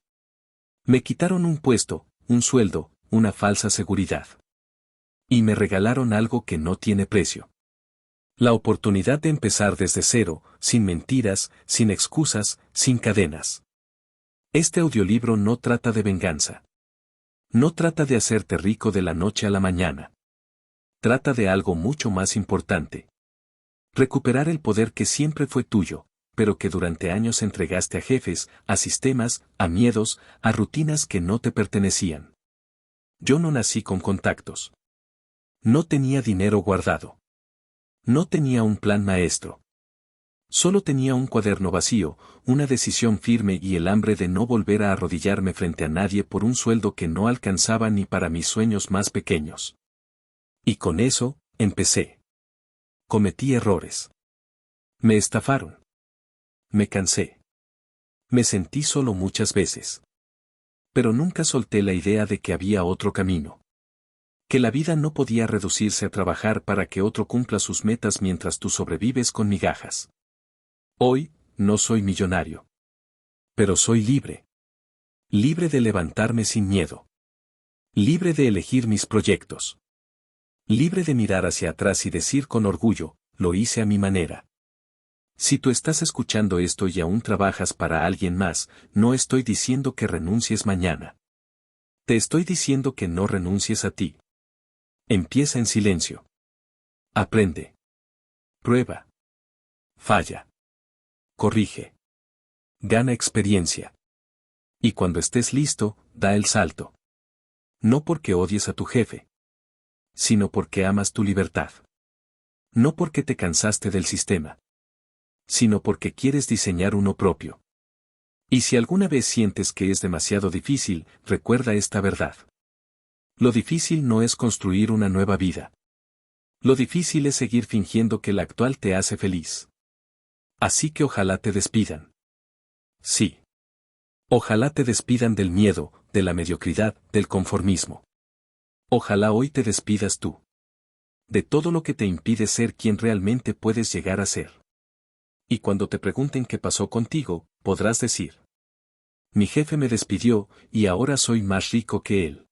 Me quitaron un puesto, un sueldo, una falsa seguridad. Y me regalaron algo que no tiene precio. La oportunidad de empezar desde cero, sin mentiras, sin excusas, sin cadenas. Este audiolibro no trata de venganza. No trata de hacerte rico de la noche a la mañana. Trata de algo mucho más importante. Recuperar el poder que siempre fue tuyo, pero que durante años entregaste a jefes, a sistemas, a miedos, a rutinas que no te pertenecían. Yo no nací con contactos. No tenía dinero guardado. No tenía un plan maestro. Solo tenía un cuaderno vacío, una decisión firme y el hambre de no volver a arrodillarme frente a nadie por un sueldo que no alcanzaba ni para mis sueños más pequeños. Y con eso, empecé. Cometí errores. Me estafaron. Me cansé. Me sentí solo muchas veces. Pero nunca solté la idea de que había otro camino. Que la vida no podía reducirse a trabajar para que otro cumpla sus metas mientras tú sobrevives con migajas. Hoy, no soy millonario. Pero soy libre. Libre de levantarme sin miedo. Libre de elegir mis proyectos. Libre de mirar hacia atrás y decir con orgullo, lo hice a mi manera. Si tú estás escuchando esto y aún trabajas para alguien más, no estoy diciendo que renuncies mañana. Te estoy diciendo que no renuncies a ti. Empieza en silencio. Aprende. Prueba. Falla. Corrige. Gana experiencia. Y cuando estés listo, da el salto. No porque odies a tu jefe, sino porque amas tu libertad. No porque te cansaste del sistema, sino porque quieres diseñar uno propio. Y si alguna vez sientes que es demasiado difícil, recuerda esta verdad. Lo difícil no es construir una nueva vida. Lo difícil es seguir fingiendo que la actual te hace feliz. Así que ojalá te despidan. Sí. Ojalá te despidan del miedo, de la mediocridad, del conformismo. Ojalá hoy te despidas tú. De todo lo que te impide ser quien realmente puedes llegar a ser. Y cuando te pregunten qué pasó contigo, podrás decir: mi jefe me despidió, y ahora soy más rico que él.